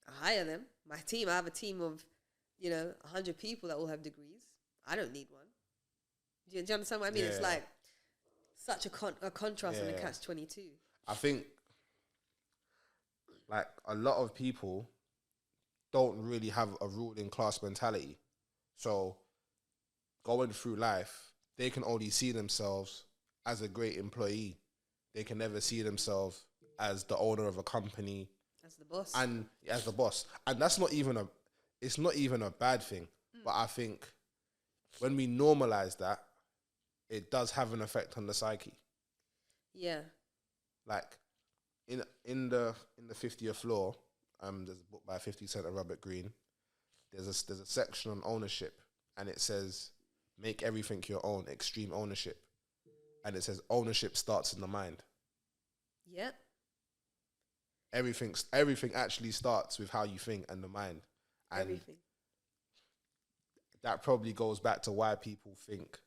I hire them. My team, I have a team of, 100 people that all have degrees. I don't need one. Do you understand what I mean? It's like such a contrast and a catch-22. I think, like, a lot of people don't really have a ruling class mentality. So going through life, they can only see themselves as a great employee. They can never see themselves as the owner of a company. As the boss. And as the boss. And that's it's not even a bad thing. But I think when we normalize that, it does have an effect on the psyche. Yeah. Like in the 50th Law, there's a book by 50 Cent and Robert Greene. There's a section on ownership, and it says, make everything your own, extreme ownership. And it says ownership starts in the mind. Yep. Everything actually starts with how you think and the mind. And everything. That probably goes back to why people think,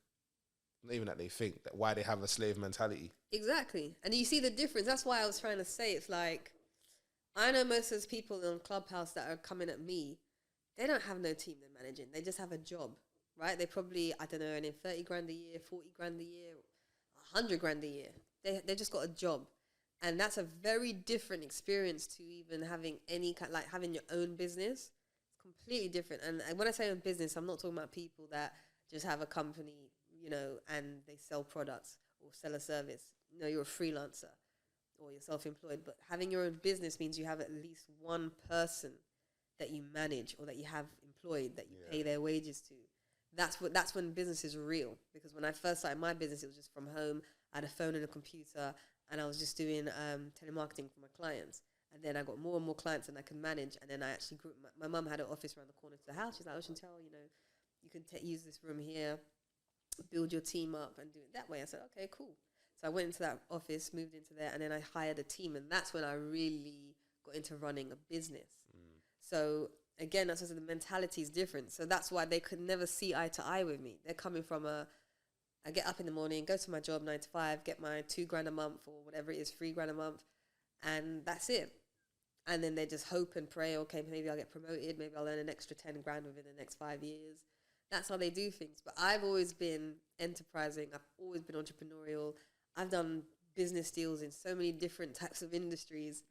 not even that they think, that why they have a slave mentality. Exactly. And you see the difference. That's why I was trying to say, it's like, I know most of those people on Clubhouse that are coming at me, they don't have no team they're managing. They just have a job, right? They probably, I don't know, earning 30 grand a year, 40 grand a year, 100 grand a year. They just got a job. And that's a very different experience to even having any kind, like having your own business. It's completely different. And when I say own business, I'm not talking about people that just have a company, and they sell products or sell a service. You're a freelancer or you're self-employed. But having your own business means you have at least one person that you manage or that you have employed, that you pay their wages to. That's when business is real. Because when I first started my business, it was just from home. I had a phone and a computer, and I was just doing telemarketing for my clients. And then I got more and more clients than I could manage. And then I actually grew. My mum had an office around the corner to the house. She's like, "Oh, Chantelle, you can use this room here, build your team up, and do it that way." I said, "Okay, cool." So I went into that office, moved into there, and then I hired a team, and that's when I really got into running a business. So again, that's just the mentality is different. So that's why they could never see eye to eye with me. They're coming from I get up in the morning, go to my job 9 to 5, get my 2 grand a month or whatever it is, 3 grand a month, and that's it. And then they just hope and pray, okay, maybe I'll get promoted, maybe I'll earn an extra 10 grand within the next 5 years. That's how they do things. But I've always been enterprising. I've always been entrepreneurial. I've done business deals in so many different types of industries.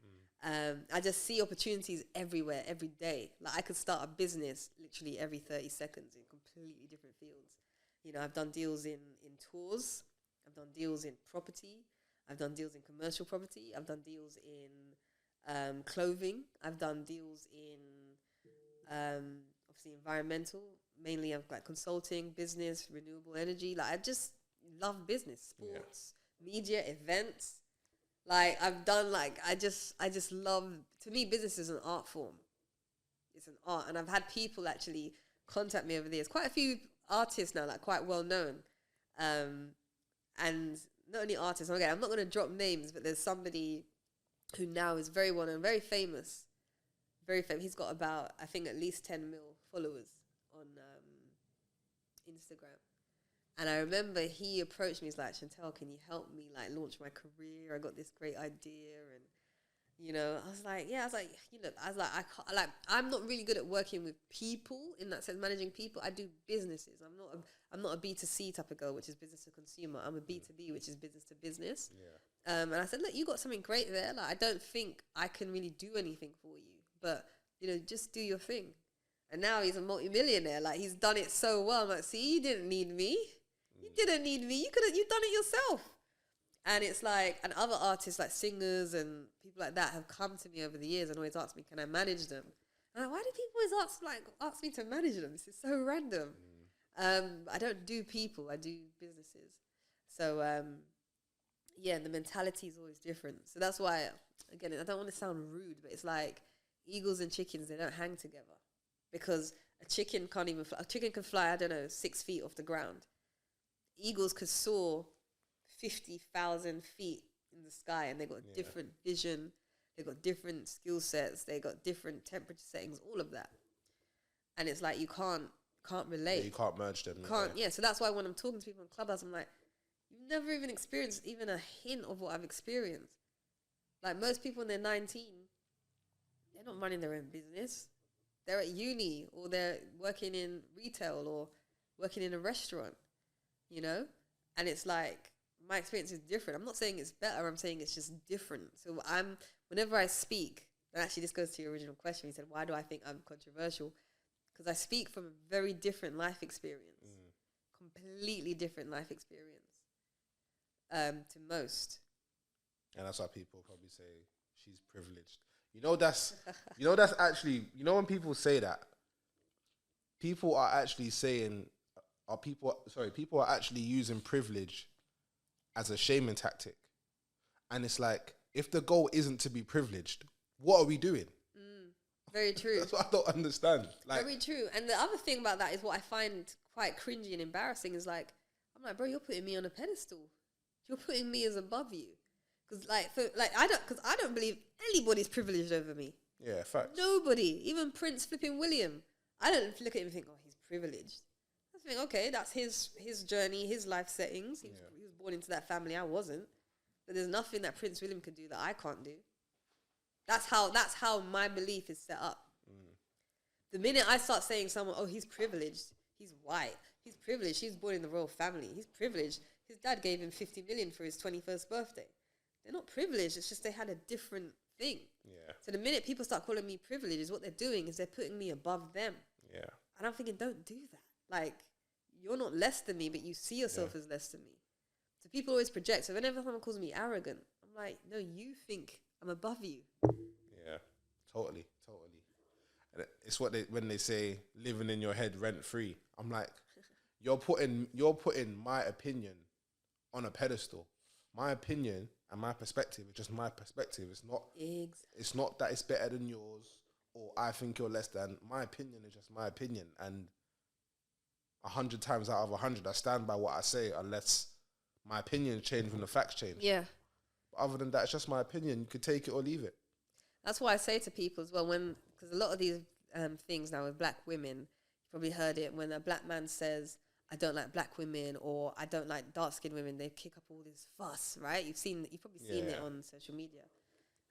I just see opportunities everywhere, every day. Like I could start a business literally every 30 seconds in completely different fields. I've done deals in tours. I've done deals in property. I've done deals in commercial property. I've done deals in clothing. I've done deals in obviously environmental. Mainly I've got consulting, business, renewable energy. Like I just love business, sports, media, events. Like I've done I just love, to me business is an art form. It's an art. And I've had people actually contact me over the years. Quite a few artists now, like quite well known. And not only artists, okay, I'm not going to drop names, but there's somebody who now is very well known, very famous. Very famous. He's got about, I think, at least 10 mil followers on Instagram. And I remember he approached me. He's like, "Chantelle, can you help me launch my career? I got this great idea." And I was like, I'm not really good at working with people in that sense, managing people. I do businesses. I'm not a B2C type of girl, which is business to consumer. I'm a B2B, which is business to business. Yeah. And I said, "Look, you got something great there. I don't think I can really do anything for you, but just do your thing." And now he's a multimillionaire. He's done it so well. I'm like, "See, you didn't need me. You didn't need me. You've done it yourself." And it's and other artists, like singers and people like that, have come to me over the years and always asked me, "Can I manage them?" And I'm like, why do people always ask me to manage them? This is so random. I don't do people. I do businesses. So, the mentality is always different. So that's why, again, I don't want to sound rude, but it's like eagles and chickens, they don't hang together. Because a chicken can't even fly. A chicken can fly, I don't know, 6 feet off the ground. Eagles could soar 50,000 feet in the sky, and they got different vision, they got different skill sets, they got different temperature settings, all of that. And it's you can't can't relate. You can't merge them. So that's why when I'm talking to people in Clubhouse, I'm like, you've never even experienced even a hint of what I've experienced. Like most people when they're 19, they're not running their own business. They're at uni or they're working in retail or working in a restaurant, you know? And it's like, my experience is different. I'm not saying it's better. I'm saying it's just different. So whenever I speak, and actually this goes to your original question. You said, why do I think I'm controversial? Because I speak from a very different life experience, completely different life experience to most. And that's why people probably say she's privileged. That's actually, when people say that, people are actually saying, people are actually using privilege as a shaming tactic. And it's like, if the goal isn't to be privileged, what are we doing? Very true. That's what I don't understand. Very true. And the other thing about that is what I find quite cringy and embarrassing is like, I'm like, bro, you're putting me on a pedestal. You're putting me as above you. Because I don't believe anybody's privileged over me. Yeah, facts. Nobody, even Prince flipping William. I don't look at him and think, oh, he's privileged. I think, okay, that's his journey, his life settings. He was born into that family. I wasn't. But there's nothing that Prince William could do that I can't do. That's how my belief is set up. The minute I start saying someone, oh, he's privileged, he's white, he's privileged, he's born in the royal family, he's privileged, his dad gave him 50 million for his 21st birthday. They're not privileged, it's just they had a different thing. Yeah. So the minute people start calling me privileged, what they're doing is they're putting me above them. Yeah. And I'm thinking, don't do that. Like, you're not less than me, but you see yourself as less than me. So people always project. So whenever someone calls me arrogant, I'm like, no, you think I'm above you. Yeah, totally. And it's when they say living in your head rent free. I'm like, you're putting my opinion on a pedestal. My opinion and my perspective is just my perspective. It's not. It's not that it's better than yours or I think you're less than. My opinion is just my opinion, and 100 times out of 100, I stand by what I say unless my opinion change when the facts change. Yeah. But other than that, it's just my opinion. You could take it or leave it. That's why I say to people as well, because a lot of these things now with black women, you probably heard it, when a black man says, I don't like black women or I don't like dark-skinned women, they kick up all this fuss, right? You've probably seen it on social media.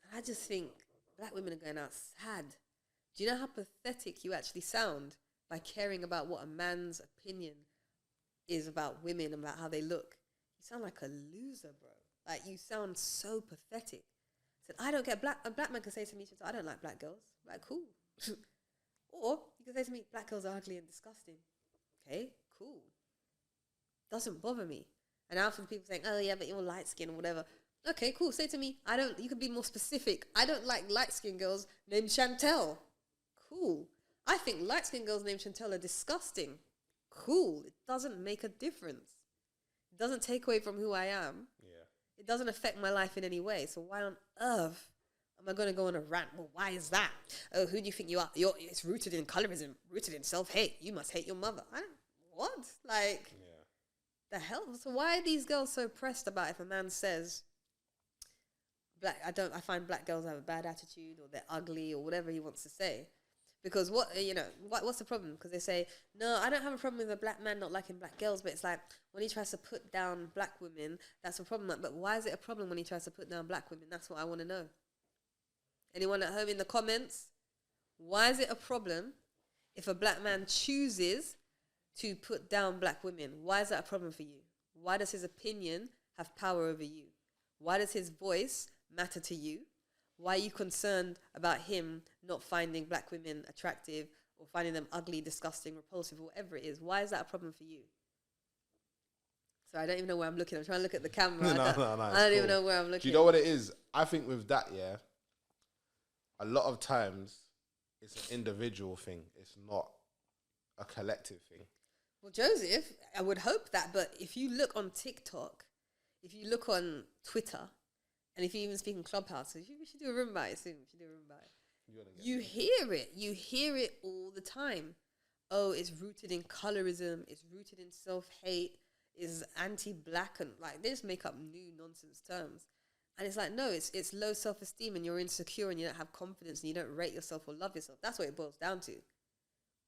And I just think black women are going out sad. Do you know how pathetic you actually sound by caring about what a man's opinion is about women and about how they look? You sound like a loser, bro. Like, you sound so pathetic. Said, I don't get a black man can say to me, I don't like black girls. Like, cool. Or you can say to me, black girls are ugly and disgusting. Okay, cool. Doesn't bother me. And often people saying, oh yeah, but you're light skinned or whatever. Okay, cool. Say to me, you can be more specific. I don't like light skinned girls named Chantelle. Cool. I think light skinned girls named Chantelle are disgusting. Cool. It doesn't make a difference. It doesn't take away from who I am. Yeah. It doesn't affect my life in any way. So why on earth am I going to go on a rant? Well, why is that? Oh, who do you think you are? It's rooted in colorism, rooted in self-hate. You must hate your mother. What? Like, the hell? So why are these girls so pressed about if a man says, I find black girls have a bad attitude or they're ugly or whatever he wants to say? Because what's the problem? Because they say, no, I don't have a problem with a black man not liking black girls, but it's like when he tries to put down black women, that's a problem. But why is it a problem when he tries to put down black women? That's what I want to know. Anyone at home in the comments? Why is it a problem if a black man chooses to put down black women? Why is that a problem for you? Why does his opinion have power over you? Why does his voice matter to you? Why are you concerned about him not finding black women attractive or finding them ugly, disgusting, repulsive, or whatever it is? Why is that a problem for you? So I don't even know where I'm looking. I'm trying to look at the camera. I don't even know where I'm looking. Do you know what it is? I think with that, a lot of times it's an individual thing. It's not a collective thing. Well, Joseph, I would hope that. But if you look on TikTok, if you look on Twitter, and if you even speak in Clubhouse, we should do a room by it soon. You hear it. You hear it all the time. Oh, it's rooted in colorism. It's rooted in self-hate. It's anti-black. And like, they just make up new nonsense terms. And it's like, no, it's low self-esteem and you're insecure and you don't have confidence and you don't rate yourself or love yourself. That's what it boils down to.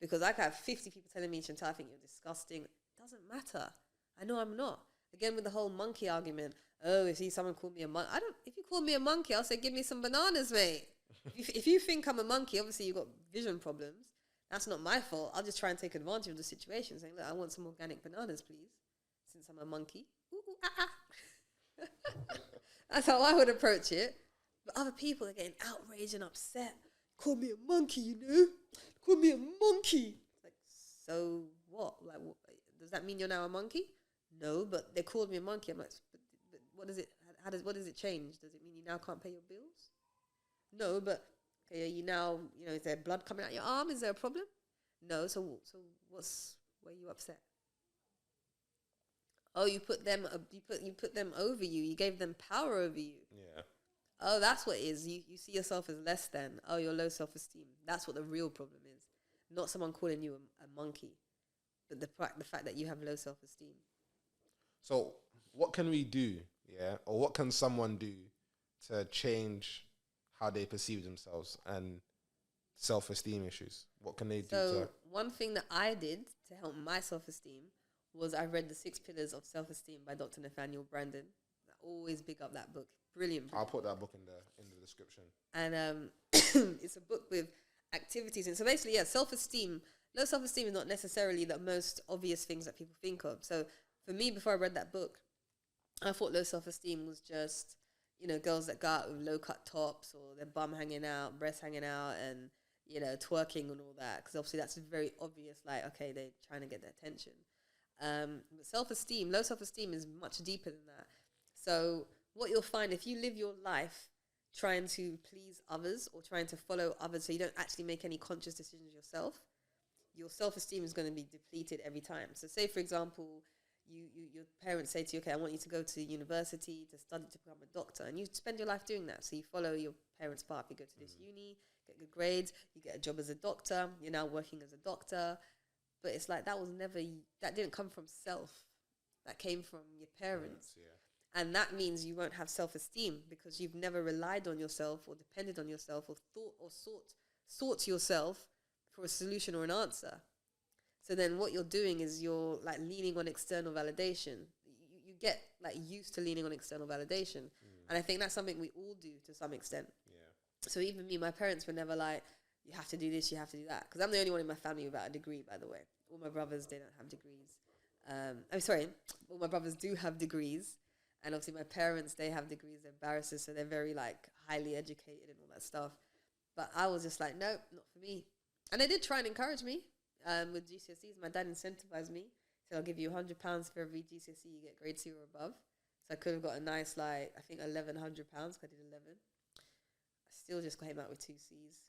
Because I could have 50 people telling me, Chantelle, I think you're disgusting. It doesn't matter. I know I'm not. Again, with the whole monkey argument. Oh, if someone called me a monkey. If you call me a monkey, I'll say, give me some bananas, mate. if you think I'm a monkey, obviously you've got vision problems. That's not my fault. I'll just try and take advantage of the situation, saying, look, I want some organic bananas, please, since I'm a monkey. Ooh, ooh, ah, ah. That's how I would approach it. But other people are getting outraged and upset. Call me a monkey, you know? Call me a monkey. It's like, so what? Like, does that mean you're now a monkey? No, but they called me a monkey. I'm like, but what does it? What does it change? Does it mean you now can't pay your bills? No, but okay, you now, is there blood coming out your arm? Is there a problem? No. So why are you upset? Oh, you put them over you. You gave them power over you. Yeah. Oh, that's what it is. You see yourself as less than. Oh, you're low self-esteem. That's what the real problem is. Not someone calling you a monkey, but the fact that you have low self-esteem. So what can we do, or what can someone do to change how they perceive themselves and self-esteem issues? What can they do? So one thing that I did to help my self-esteem was I read The 6 Pillars of Self-Esteem by Dr. Nathaniel Branden. I always big up that book. Brilliant book. I'll put that book in the description. And it's a book with activities. And so basically, self-esteem, low self-esteem is not necessarily the most obvious things that people think of. So for me, before I read that book, I thought low self-esteem was just, girls that go out with low-cut tops or their bum hanging out, breasts hanging out, and, twerking and all that. Because obviously that's very obvious, like, okay, they're trying to get their attention. But self-esteem, low self-esteem is much deeper than that. So what you'll find, if you live your life trying to please others or trying to follow others so you don't actually make any conscious decisions yourself, your self-esteem is going to be depleted every time. So say, for example, your parents say to you, okay, I want you to go to university to study to become a doctor, and you spend your life doing that. So you follow your parents' path. You go to this uni, get good grades, you get a job as a doctor, you're now working as a doctor. But it's like that didn't come from self. That came from your parents. Yeah. And that means you won't have self-esteem because you've never relied on yourself or depended on yourself or thought or sought yourself for a solution or an answer. So then what you're doing is you're like leaning on external validation. You get like used to leaning on external validation. And I think that's something we all do to some extent. Yeah. So even me, my parents were never like, you have to do this, you have to do that. Because I'm the only one in my family without a degree, by the way. All my brothers, they don't have degrees. I'm sorry, all my brothers do have degrees. And obviously my parents, they have degrees, they're barristers, so they're very like highly educated and all that stuff. But I was just like, nope, not for me. And they did try and encourage me with GCSEs. My dad incentivized me. So I'll give you £100 for every GCSE you get grade 2 or above. So I could have got a nice, like, I think £1,100 because I did 11. I still just came out with 2 C's.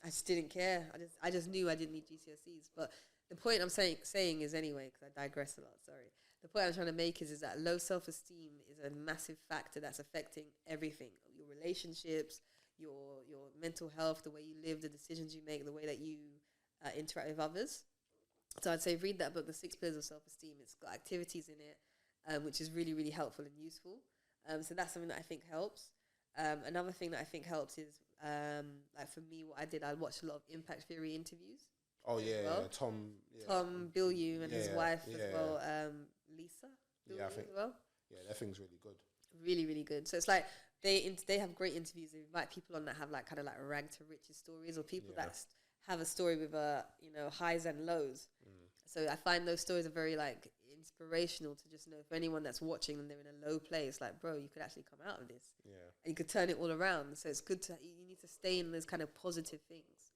I just didn't care. I just knew I didn't need GCSEs. But the point I'm saying is anyway, because I digress a lot, sorry. The point I'm trying to make is that low self-esteem is a massive factor that's affecting everything. Your relationships, your mental health, the way you live, the decisions you make, the way that you interact with others. So I'd say read that book, The 6 Pillars of Self-Esteem. It's got activities in it, which is really, really helpful and useful. So that's something that I think helps. Another thing that I think helps is, like for me, what I did, I watched a lot of impact theory interviews. Oh yeah, well. Tom Bilyeu and his wife as well, Lisa. I think. As well. Yeah, that thing's really good. Really, really good. So it's like they have great interviews. They invite people on that have like kind of like rag to riches stories, or people that have a story with highs and lows. So I find those stories are very like inspirational to just know for anyone that's watching and they're in a low place, like, bro, you could actually come out of this. Yeah. And you could turn it all around. So it's good you need to stay in those kind of positive things.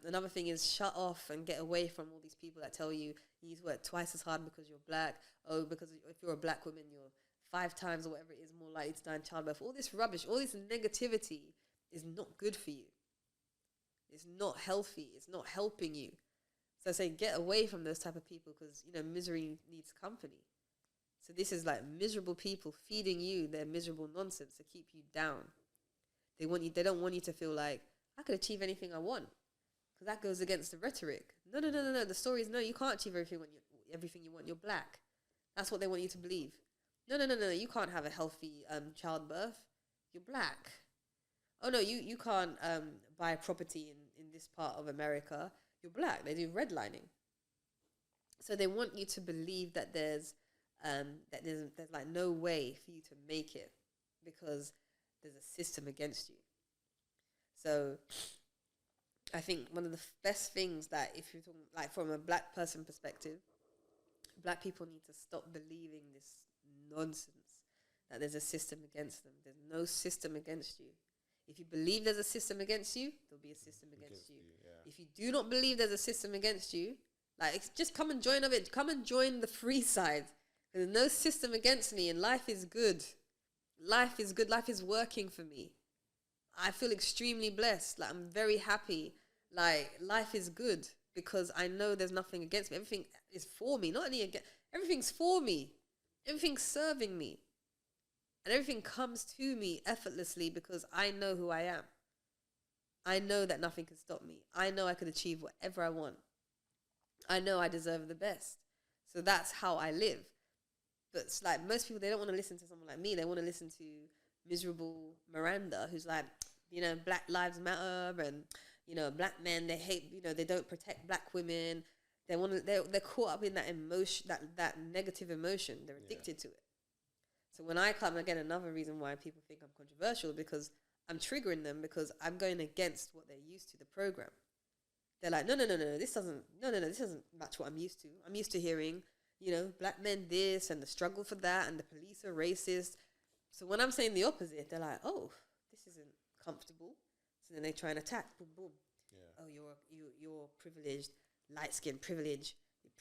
Another thing is shut off and get away from all these people that tell you need to work twice as hard because you're black. Oh, because if you're a black woman, you're 5 times or whatever it is more likely to die in childbirth. All this rubbish, all this negativity is not good for you. It's not healthy. It's not helping you. So I say get away from those type of people because, misery needs company. So this is like miserable people feeding you their miserable nonsense to keep you down. They don't want you to feel like, I could achieve anything I want. Because that goes against the rhetoric. No. The story is, no, you can't achieve everything you want. You're black. That's what they want you to believe. No. You can't have a healthy childbirth. You're black. Oh, no, you can't buy a property in this part of America, you're black. They do redlining. So they want you to believe that there's like no way for you to make it because there's a system against you. So I think one of the best things that, if you're talking like from a black person perspective, black people need to stop believing this nonsense that there's a system against them. There's no system against you. If you believe there's a system against you, there'll be a system against you. If you do not believe there's a system against you, like, just come and join of it. Come and join the free side. There's no system against me, and life is good. Life is good. Life is working for me. I feel extremely blessed. Like, I'm very happy. Like, life is good because I know there's nothing against me. Everything is for me. Not only against, everything's for me. Everything's serving me. And everything comes to me effortlessly because I know who I am. I know that nothing can stop me. I know I can achieve whatever I want. I know I deserve the best. So that's how I live. But it's like most people, they don't want to listen to someone like me. They want to listen to miserable Miranda, who's like, you know, Black Lives Matter, and, you know, black men, they hate, you know, they don't protect black women. They want to, they're caught up in that emotion, that negative emotion. They're addicted to it. So when I come, again, another reason why people think I'm controversial, because I'm triggering them, because I'm going against what they're used to, the program. They're like, no, this doesn't match what I'm used to. I'm used to hearing, you know, black men this and the struggle for that, and the police are racist. So when I'm saying the opposite, they're like, oh, this isn't comfortable. So then they try and attack. Boom, boom. Yeah. Oh, you're privileged, light skin privilege. You're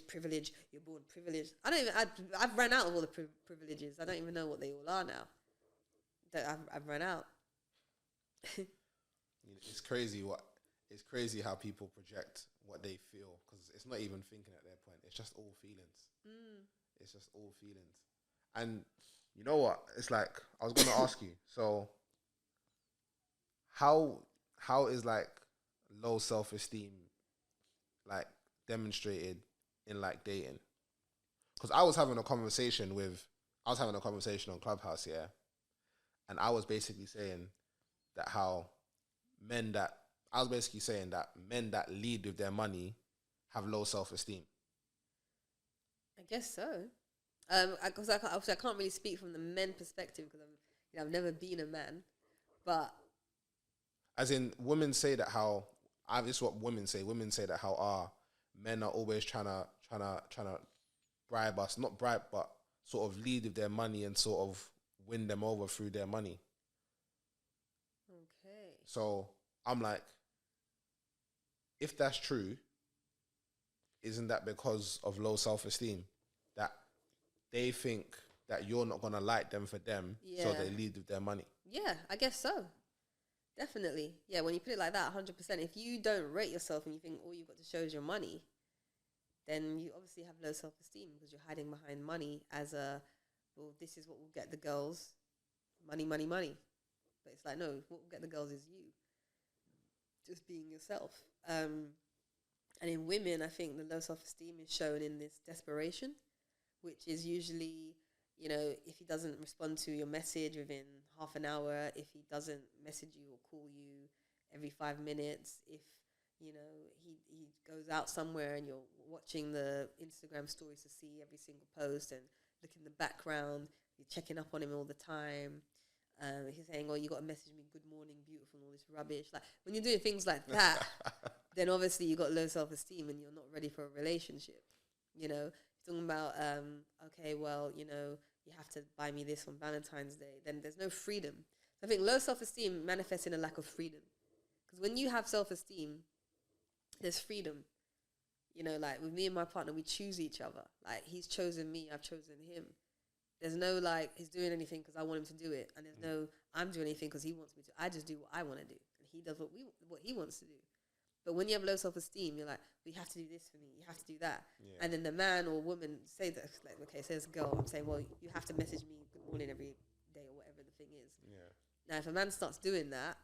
privileged. You're born privileged. I've run out of all the privileges. I don't even know what they all are now. I've run out. It's crazy how people project what they feel, because it's not even thinking at their point. It's just all feelings. It's just all feelings. And you know what? It's like, I was going to ask you, so how is like low self-esteem like demonstrated in like dating? Because I was having a conversation on Clubhouse, yeah, and I was basically saying that men that lead with their money have low self-esteem. I guess so. Because I can't really speak from the men perspective, because I've never been a man, but as in, women say that this is what women say. Women say that men are always trying to bribe us, not bribe, but sort of lead with their money and sort of win them over through their money. Okay. So I'm like, if that's true, isn't that because of low self-esteem? That they think that you're not going to like them for them, so they lead with their money? Yeah, I guess so. Definitely. Yeah, when you put it like that, 100%. If you don't rate yourself and you think all you've got to show is your money, then you obviously have low self-esteem, because you're hiding behind money as well, this is what will get the girls. Money, money, money. But it's like, no, what will get the girls is you. Just being yourself. And in women, I think the low self-esteem is shown in this desperation, which is usually, you know, if he doesn't respond to your message within half an hour, if he doesn't message you or call you every 5 minutes, if, you know, he goes out somewhere and you're watching the Instagram stories to see every single post and look in the background, you're checking up on him all the time. He's saying, oh, you got to message me, good morning, beautiful, and all this rubbish. Like, when you're doing things like that, then obviously you got low self-esteem and you're not ready for a relationship. You know, you're talking about, okay, well, you know, you have to buy me this on Valentine's Day. Then there's no freedom. So I think low self-esteem manifests in a lack of freedom. Because when you have self-esteem, there's freedom. You know, like with me and my partner, we choose each other. Like, he's chosen me, I've chosen him. There's no, like, he's doing anything because I want him to do it. And there's no, I'm doing anything because he wants me to. I just do what I want to do. And he does what he wants to do. But when you have low self-esteem, you're like, well, you have to do this for me. You have to do that. Yeah. And then the man or woman say that, like, okay, say it's a girl. I'm saying, well, you have to message me good morning every day or whatever the thing is. Yeah. Now, if a man starts doing that,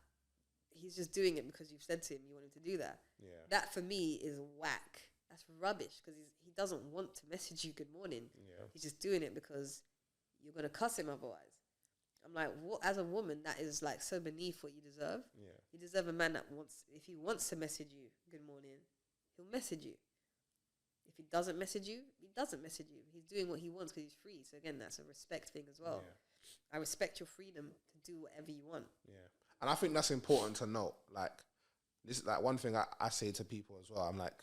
he's just doing it because you've said to him you want him to do that. Yeah. That, for me, is whack. That's rubbish, because he doesn't want to message you good morning. Yeah. He's just doing it because you're going to cuss him otherwise. I'm like, what? As a woman, that is like so beneath what you deserve. Yeah. You deserve a man that wants, if he wants to message you, good morning, he'll message you. If he doesn't message you, he doesn't message you. He's doing what he wants because he's free. So again, that's a respect thing as well. Yeah. I respect your freedom to do whatever you want. Yeah. And I think that's important to note. Like, this is like one thing I say to people as well. I'm like,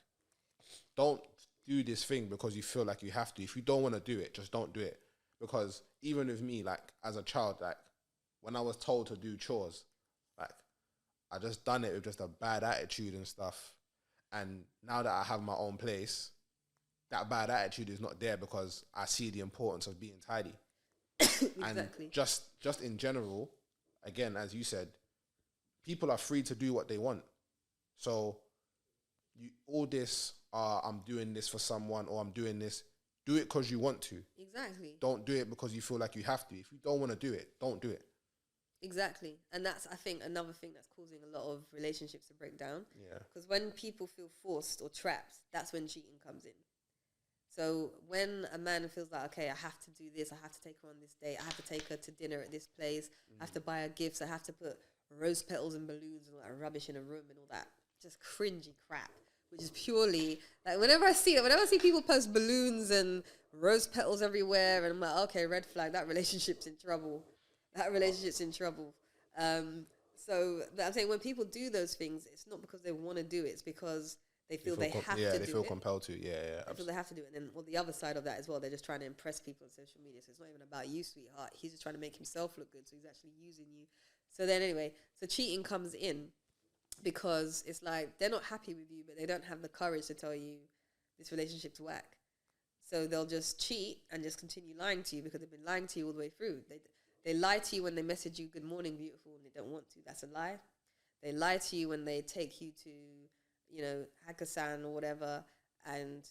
don't do this thing because you feel like you have to. If you don't want to do it, just don't do it. Because even with me, like, as a child, like, when I was told to do chores, like, I just done it with just a bad attitude and stuff. And now that I have my own place, that bad attitude is not there because I see the importance of being tidy. Exactly. And just in general, again, as you said, people are free to do what they want. So all this, I'm doing this for someone, or I'm doing this, do it because you want to. Exactly. Don't do it because you feel like you have to. If you don't want to do it, don't do it. Exactly. And that's, I think, another thing that's causing a lot of relationships to break down. Yeah. Because when people feel forced or trapped, that's when cheating comes in. So when a man feels like, okay, I have to do this, I have to take her on this date, I have to take her to dinner at this place, I have to buy her gifts, I have to put rose petals and balloons and all that rubbish in a room and all that just cringy crap, which is purely, like, whenever I see people post balloons and rose petals everywhere, and I'm like, okay, red flag, that relationship's in trouble. That relationship's in trouble. So I'm saying when people do those things, it's not because they want to do it, it's because they feel they have to do it. Yeah, they feel compelled to. Yeah, yeah. They feel they have to do it. And then, the other side of that as well, they're just trying to impress people on social media. So it's not even about you, sweetheart. He's just trying to make himself look good. So he's actually using you. So then anyway, so cheating comes in because it's like they're not happy with you, but they don't have the courage to tell you this relationship's whack. So they'll just cheat and just continue lying to you because they've been lying to you all the way through. They lie to you when they message you, good morning, beautiful, and they don't want to. That's a lie. They lie to you when they take you to, Hakkasan or whatever, and,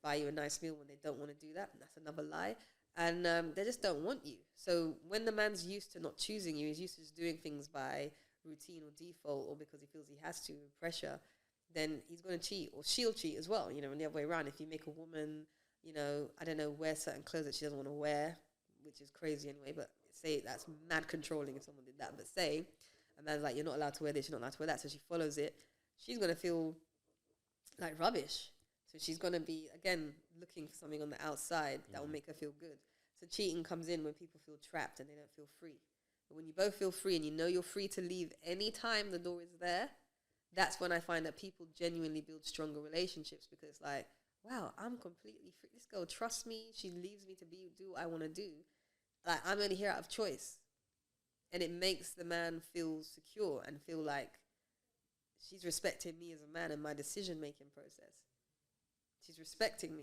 buy you a nice meal when they don't want to do that. That's another lie. And they just don't want you. So when the man's used to not choosing you, he's used to just doing things by routine or default or because he feels he has to, pressure, then he's going to cheat, or she'll cheat as well, and the other way around. If you make a woman, I don't know, wear certain clothes that she doesn't want to wear, which is crazy anyway, but say that's mad controlling if someone did that. But say a man's like, you're not allowed to wear this, you're not allowed to wear that, so she follows it, she's going to feel like rubbish. So she's going to be, again, looking for something on the outside that will make her feel good. So cheating comes in when people feel trapped and they don't feel free. But when you both feel free and you know you're free to leave anytime the door is there, that's when I find that people genuinely build stronger relationships, because it's like, wow, I'm completely free. This girl trusts me. She leaves me to do what I want to do. Like, I'm only here out of choice. And it makes the man feel secure and feel like she's respecting me as a man and my decision-making process. She's respecting me.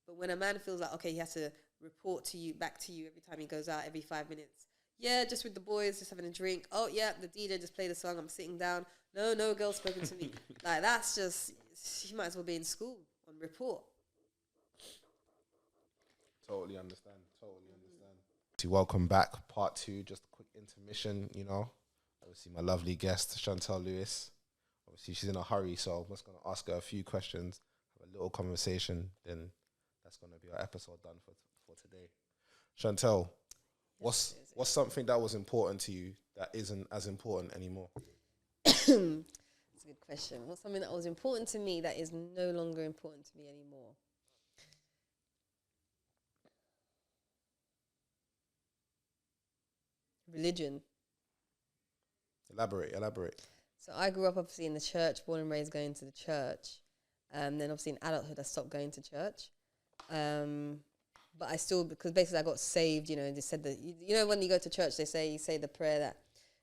But when a man feels like, okay, he has to report to you, back to you every time he goes out, every 5 minutes. Yeah, just with the boys, just having a drink. Oh, yeah, the DJ just played a song. I'm sitting down. No girl's spoken to me. Like, that's just, she might as well be in school on report. Totally understand. Welcome back. Part 2, just a quick intermission, Obviously, my lovely guest, Chantelle Lewis. Obviously, she's in a hurry, so I'm just going to ask her a few questions, have a little conversation, then that's going to be our episode done for today. Chantelle, what's something that was important to you that isn't as important anymore? That's a good question. What's something that was important to me that is no longer important to me anymore? Religion. Elaborate. So I grew up obviously in the church, born and raised going to the church. Then obviously in adulthood I stopped going to church. But I still, because basically I got saved, they said that, when you go to church, you say the prayer that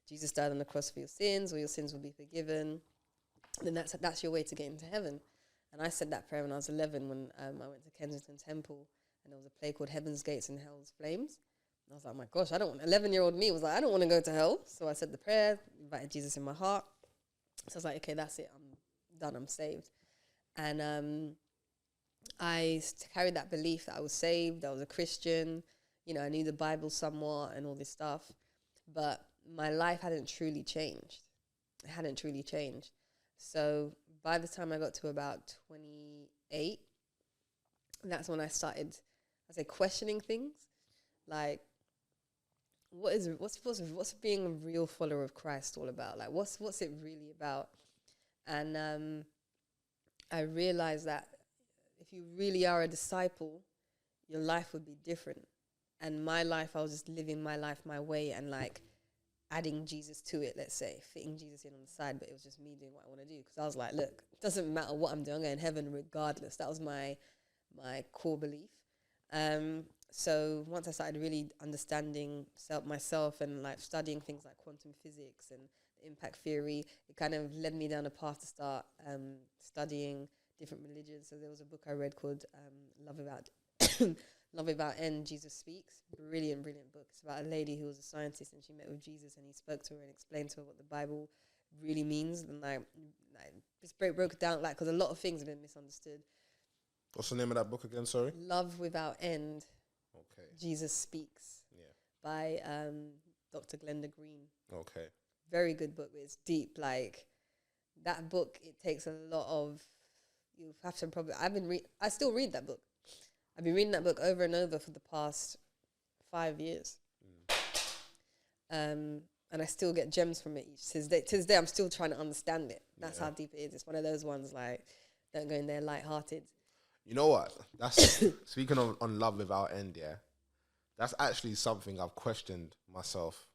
Jesus died on the cross for your sins, or your sins will be forgiven. Then that's your way to get into heaven. And I said that prayer when I was 11 when I went to Kensington Temple, and there was a play called Heaven's Gates and Hell's Flames. And I was like, oh my gosh, 11-year-old me was like, I don't want to go to hell. So I said the prayer, invited Jesus in my heart. So I was like, okay, that's it. I'm done. I'm saved. And I carried that belief that I was saved. I was a Christian. I knew the Bible somewhat and all this stuff. But my life hadn't truly changed. It hadn't truly changed. So by the time I got to about 28, that's when I started, questioning things. Like, what's being a real follower of Christ all about? Like, what's it really about? And I realized that if you really are a disciple, your life would be different. And my life, I was just living my life my way and like adding Jesus to it, let's say, fitting Jesus in on the side, but it was just me doing what I want to do. Because I was like, look, it doesn't matter what I'm doing, I'm going to heaven regardless. That was my core belief. So once I started really understanding myself and like studying things like quantum physics and impact theory, it kind of led me down a path to start studying different religions. So there was a book I read called Love About Love About End, Jesus Speaks. Brilliant book. It's about a lady who was a scientist and she met with Jesus and he spoke to her and explained to her what the Bible really means. And like just broke it down, like, because a lot of things have been misunderstood. What's the name of that book again? Sorry. Love Without End. Okay. Jesus Speaks. Yeah. By Dr. Glenda Green. Okay. Very good book. It's deep. Like that book, it takes a lot of. You have to probably. I still read that book. I've been reading that book over and over for the past 5 years. And I still get gems from it each. To this day, I'm still trying to understand it. That's how deep it is. It's one of those ones like don't go in there lighthearted. You know what? That's speaking on love without end. Yeah, that's actually something I've questioned myself.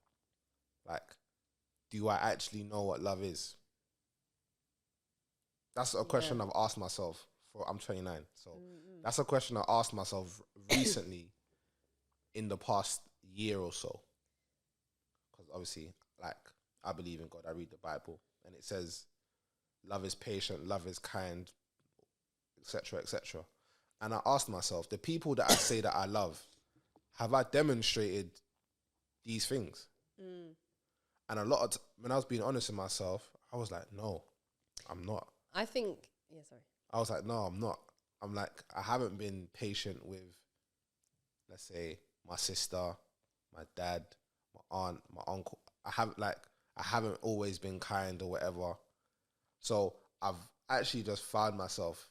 Like, do I actually know what love is? That's a question I've asked myself. I'm 29, so that's a question I asked myself recently in the past year or so. Because obviously, like, I believe in God. I read the Bible, and it says, "Love is patient, love is kind, etc., etc." And I asked myself, the people that I say that I love, have I demonstrated these things? And a lot of when I was being honest with myself, I was like, no, I'm not. I think, I was like, no, I'm not. I'm like, I haven't been patient with, let's say, my sister, my dad, my aunt, my uncle. I haven't always been kind or whatever. So I've actually just found myself,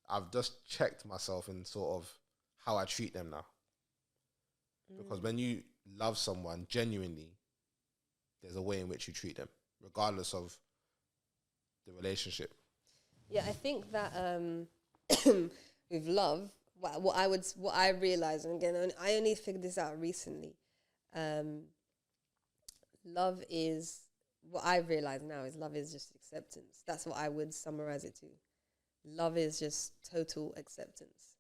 I've just checked myself in sort of how I treat them now. Because when you love someone genuinely, there's a way in which you treat them, regardless of the relationship. Yeah, I think that with love, what I realized, and again, I only figured this out recently. Love is what I've realized now is love is just acceptance. That's what I would summarize it to. Love is just total acceptance.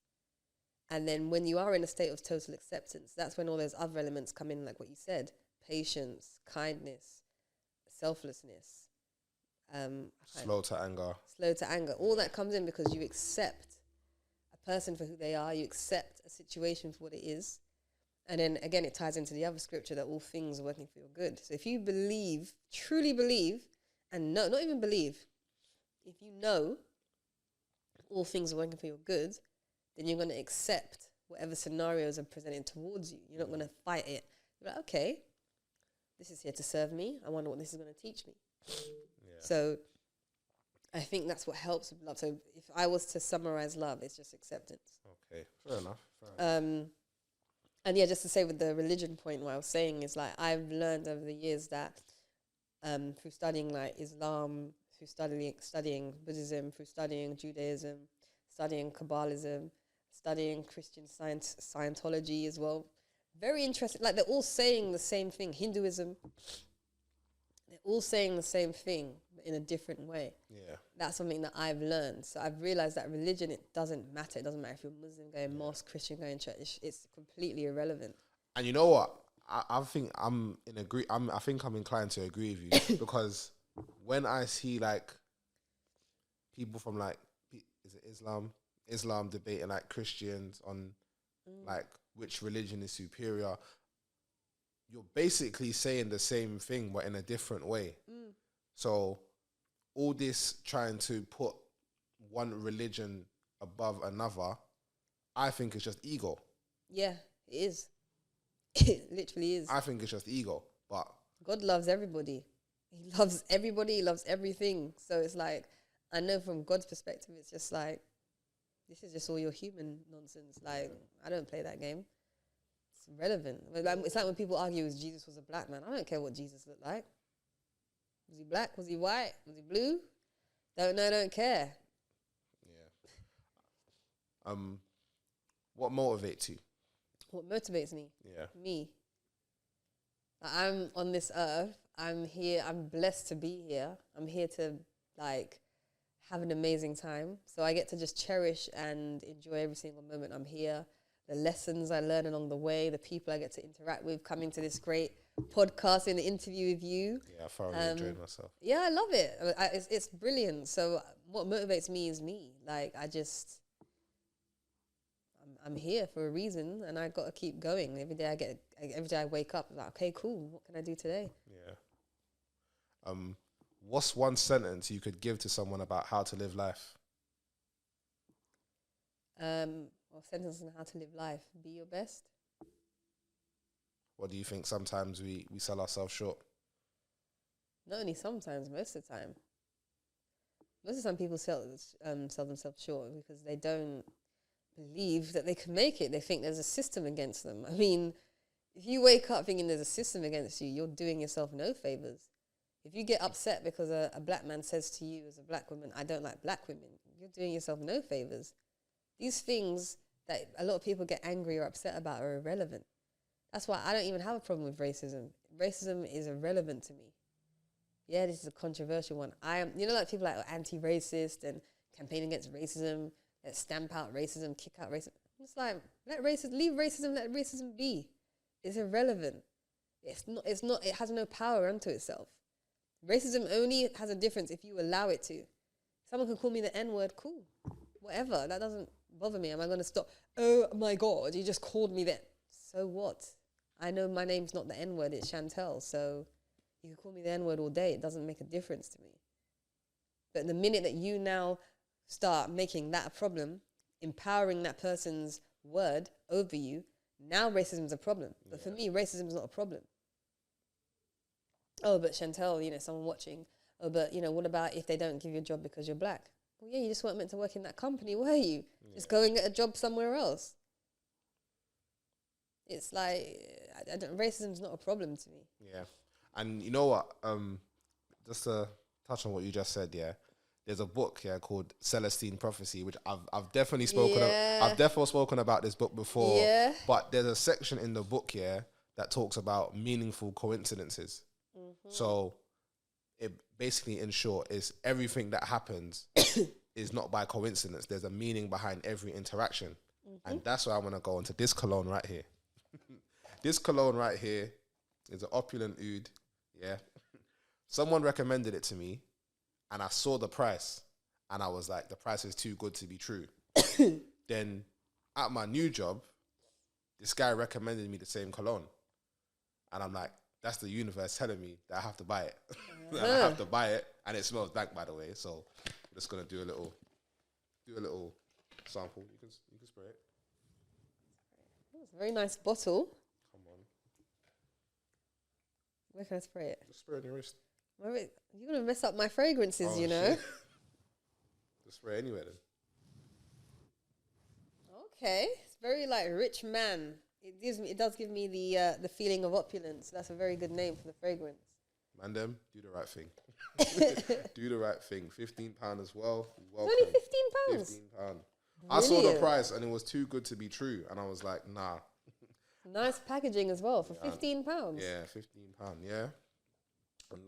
And then when you are in a state of total acceptance, that's when all those other elements come in, like what you said: patience, kindness, selflessness. Slow to anger. All that comes in because you accept a person for who they are. You accept a situation for what it is. And then again, it ties into the other scripture that all things are working for your good. So if you believe, truly believe, and no, not even believe, if you know all things are working for your good, then you're going to accept whatever scenarios are presented towards you. You're not going to fight it. You're like, okay, this is here to serve me. I wonder what this is going to teach me. So I think that's what helps with love. So if I was to summarize love, it's just acceptance. Okay, fair enough. And yeah, just to say with the religion point, what I was saying is like I've learned over the years that through studying like Islam, through studying Buddhism, through studying Judaism, studying Kabbalism, studying Christian Scientology as well. Very interesting. Like they're all saying the same thing. Hinduism, they're all saying the same thing, but in a different way. Yeah. That's something that I've learned. So I've realized that religion, it doesn't matter. It doesn't matter if you're Muslim going mosque, Christian going church. It's completely irrelevant. And you know what? I think I think I'm inclined to agree with you because when I see like people from like, is it Islam debating like Christians on like which religion is superior, you're basically saying the same thing but in a different way. So all this trying to put one religion above another, I think it's just ego. Yeah, it is. It literally is. I think it's just ego. But God loves everybody. He loves everybody. He loves everything. So it's like, I know from God's perspective, it's just like, this is just all your human nonsense. Like, I don't play that game. It's relevant. It's like when people argue Jesus was a black man. I don't care what Jesus looked like. Was he black? Was he white? Was he blue? Don't know, don't care. Yeah. What motivates you? What motivates me? Yeah. Me. I'm on this earth. I'm here. I'm blessed to be here. I'm here to, like, have an amazing time. So I get to just cherish and enjoy every single moment I'm here. The lessons I learn along the way, the people I get to interact with, coming to this great podcast and the interview with you. Yeah, I thoroughly enjoyed myself. Yeah, I love it. It's brilliant. So what motivates me is me. Like, I'm here for a reason, and I got to keep going. Every day I wake up, I'm like, okay, cool. What can I do today? Yeah. What's one sentence you could give to someone about how to live life? Well, sentence on how to live life. Be your best. What do you think sometimes we sell ourselves short? Not only sometimes, most of the time. Most of the time people sell themselves short because they don't believe that they can make it. They think there's a system against them. I mean, if you wake up thinking there's a system against you, you're doing yourself no favors. If you get upset because a black man says to you as a black woman, I don't like black women, you're doing yourself no favors. These things that a lot of people get angry or upset about are irrelevant. That's why I don't even have a problem with racism. Racism is irrelevant to me. Yeah, this is a controversial one. Like people like anti-racist and campaign against racism, let's stamp out racism, kick out racism. It's like, leave racism, let racism be. It's irrelevant. It has no power unto itself. Racism only has a difference if you allow it to. Someone can call me the N-word, cool. Whatever, that doesn't bother me. Am I going to stop? Oh my God, you just called me that. So what? I know my name's not the N-word, it's Chantelle. So you can call me the N-word all day. It doesn't make a difference to me. But the minute that you now start making that a problem, empowering that person's word over you, now racism is a problem. But for me, racism is not a problem. Oh, but Chantelle, someone watching. Oh, but, what about if they don't give you a job because you're black? Well, yeah, you just weren't meant to work in that company, were you? Yeah. Just go and get a job somewhere else. It's like, racism's not a problem to me. Yeah. And you know what? Just to touch on what you just said, yeah. There's a book here called Celestine Prophecy, which I've definitely spoken I've definitely spoken about this book before. Yeah. But there's a section in the book here that talks about meaningful coincidences. Mm-hmm. So it basically, in short, is everything that happens is not by coincidence. There's a meaning behind every interaction. Mm-hmm. And that's why I want to go into this cologne right here. This cologne right here is an opulent oud. Yeah. Someone recommended it to me and I saw the price and I was like, the price is too good to be true. Then at my new job, this guy recommended me the same cologne. And I'm like, that's the universe telling me that I have to buy it. And I have to buy it, and it smells dank, by the way. So I'm just gonna do a little sample. You can spray it. It's a very nice bottle. Come on. Where can I spray it? Just spray it on your wrist. You're gonna mess up my fragrances, Oh, you know. Shit. Just spray anywhere then. Okay, it's very like rich man. It does give me the feeling of opulence. That's a very good name for the fragrance. Man, them, do the right thing. Do the right thing. £15 as well. Welcome. Only £15. £15. I saw the price and it was too good to be true, and I was like, nah. Nice packaging as well for £15. Yeah, £15. Yeah. And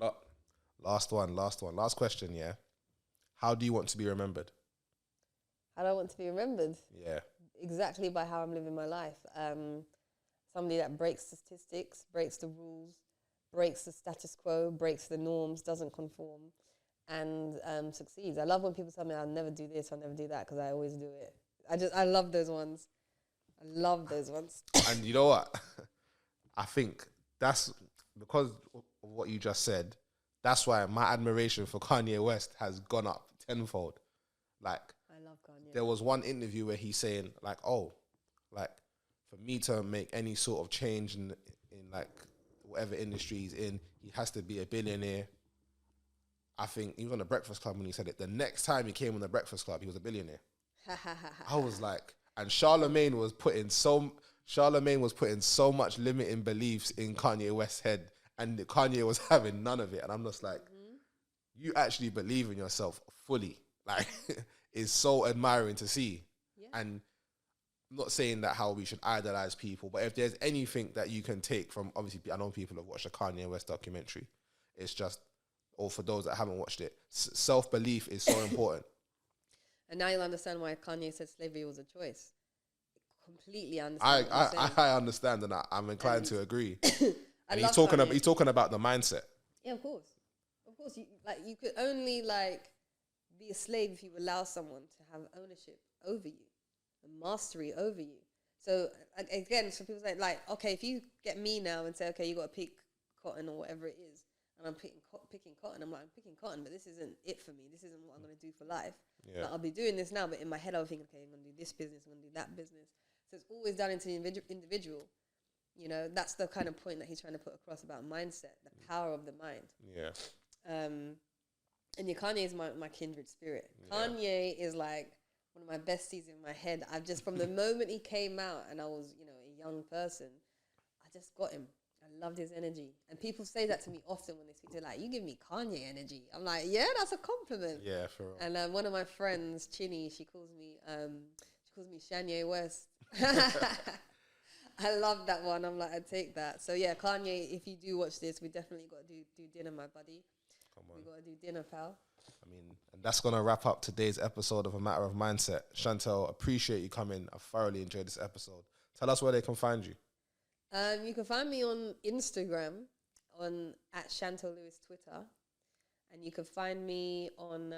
last question. Yeah. How do you want to be remembered? How do I want to be remembered? Yeah. Exactly by how I'm living my life. Somebody that breaks statistics, breaks the rules, breaks the status quo, breaks the norms, doesn't conform, and succeeds. I love when people tell me I'll never do this, I'll never do that, because I always do it. I love those ones. I love those ones. And you know what? I think that's because of what you just said. That's why my admiration for Kanye West has gone up tenfold. Like, I love Kanye. There was one interview where he's saying, like, oh, like, for me to make any sort of change in like whatever industry he's in, he has to be a billionaire. I think he was on the Breakfast Club when he said it. The next time he came on the Breakfast Club, he was a billionaire. I was like, and Charlemagne was putting Charlemagne was putting so much limiting beliefs in Kanye West's head, and Kanye was having none of it. And I'm just like, you actually believe in yourself fully. Like, it's so admiring to see. Yeah. And I'm not saying that how we should idolize people, but if there's anything that you can take from, obviously, I know people have watched a Kanye West documentary. It's just, or for those that haven't watched it, self-belief is so important. And now you'll understand why Kanye said slavery was a choice. Completely understand. I understand, and I'm inclined to agree. And he's Kanye. talking about the mindset. Yeah, of course. You could only be a slave if you allow someone to have ownership over you, and mastery over you. So again, so people say okay, if you get me now and say, okay, you got to pick cotton or whatever it is, and I'm picking cotton, I'm picking cotton, but this isn't it for me. This isn't what I'm going to do for life. Yeah. I'll be doing this now, but in my head I'll think, okay, I'm going to do this business, I'm going to do that business. So it's always down into the individual. You know, that's the kind of point that he's trying to put across about mindset, the power of the mind. Yeah. And Kanye is my kindred spirit. Yeah. Kanye is like one of my besties in my head. I've just, from the moment he came out and I was, a young person, I just got him. I loved his energy. And people say that to me often when they speak to you give me Kanye energy. I'm like, yeah, that's a compliment. Yeah, for real. And one of my friends, Chinny, she calls me Shanye West. I love that one. I'm like, I take that. So yeah, Kanye, if you do watch this, we definitely got to do dinner, my buddy. Come on. We got to do dinner, pal. I mean, and that's going to wrap up today's episode of A Matter of Mindset. Chantelle, appreciate you coming. I thoroughly enjoyed this episode. Tell us where they can find you. You can find me on Instagram at Chantelle Lewis Twitter. And you can find me on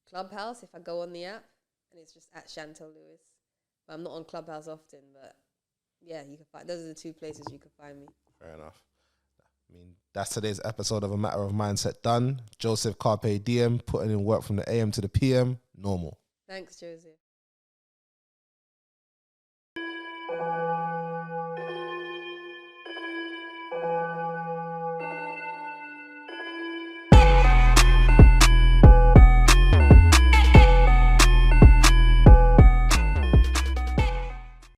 Clubhouse if I go on the app. And it's just at Chantelle Lewis. But I'm not on Clubhouse often, but yeah, you can find. Those are the two places you can find me. Fair enough. I mean, that's today's episode of A Matter of Mindset done. Joseph Carpe Diem, putting in work from the AM to the PM, normal. Thanks, Joseph.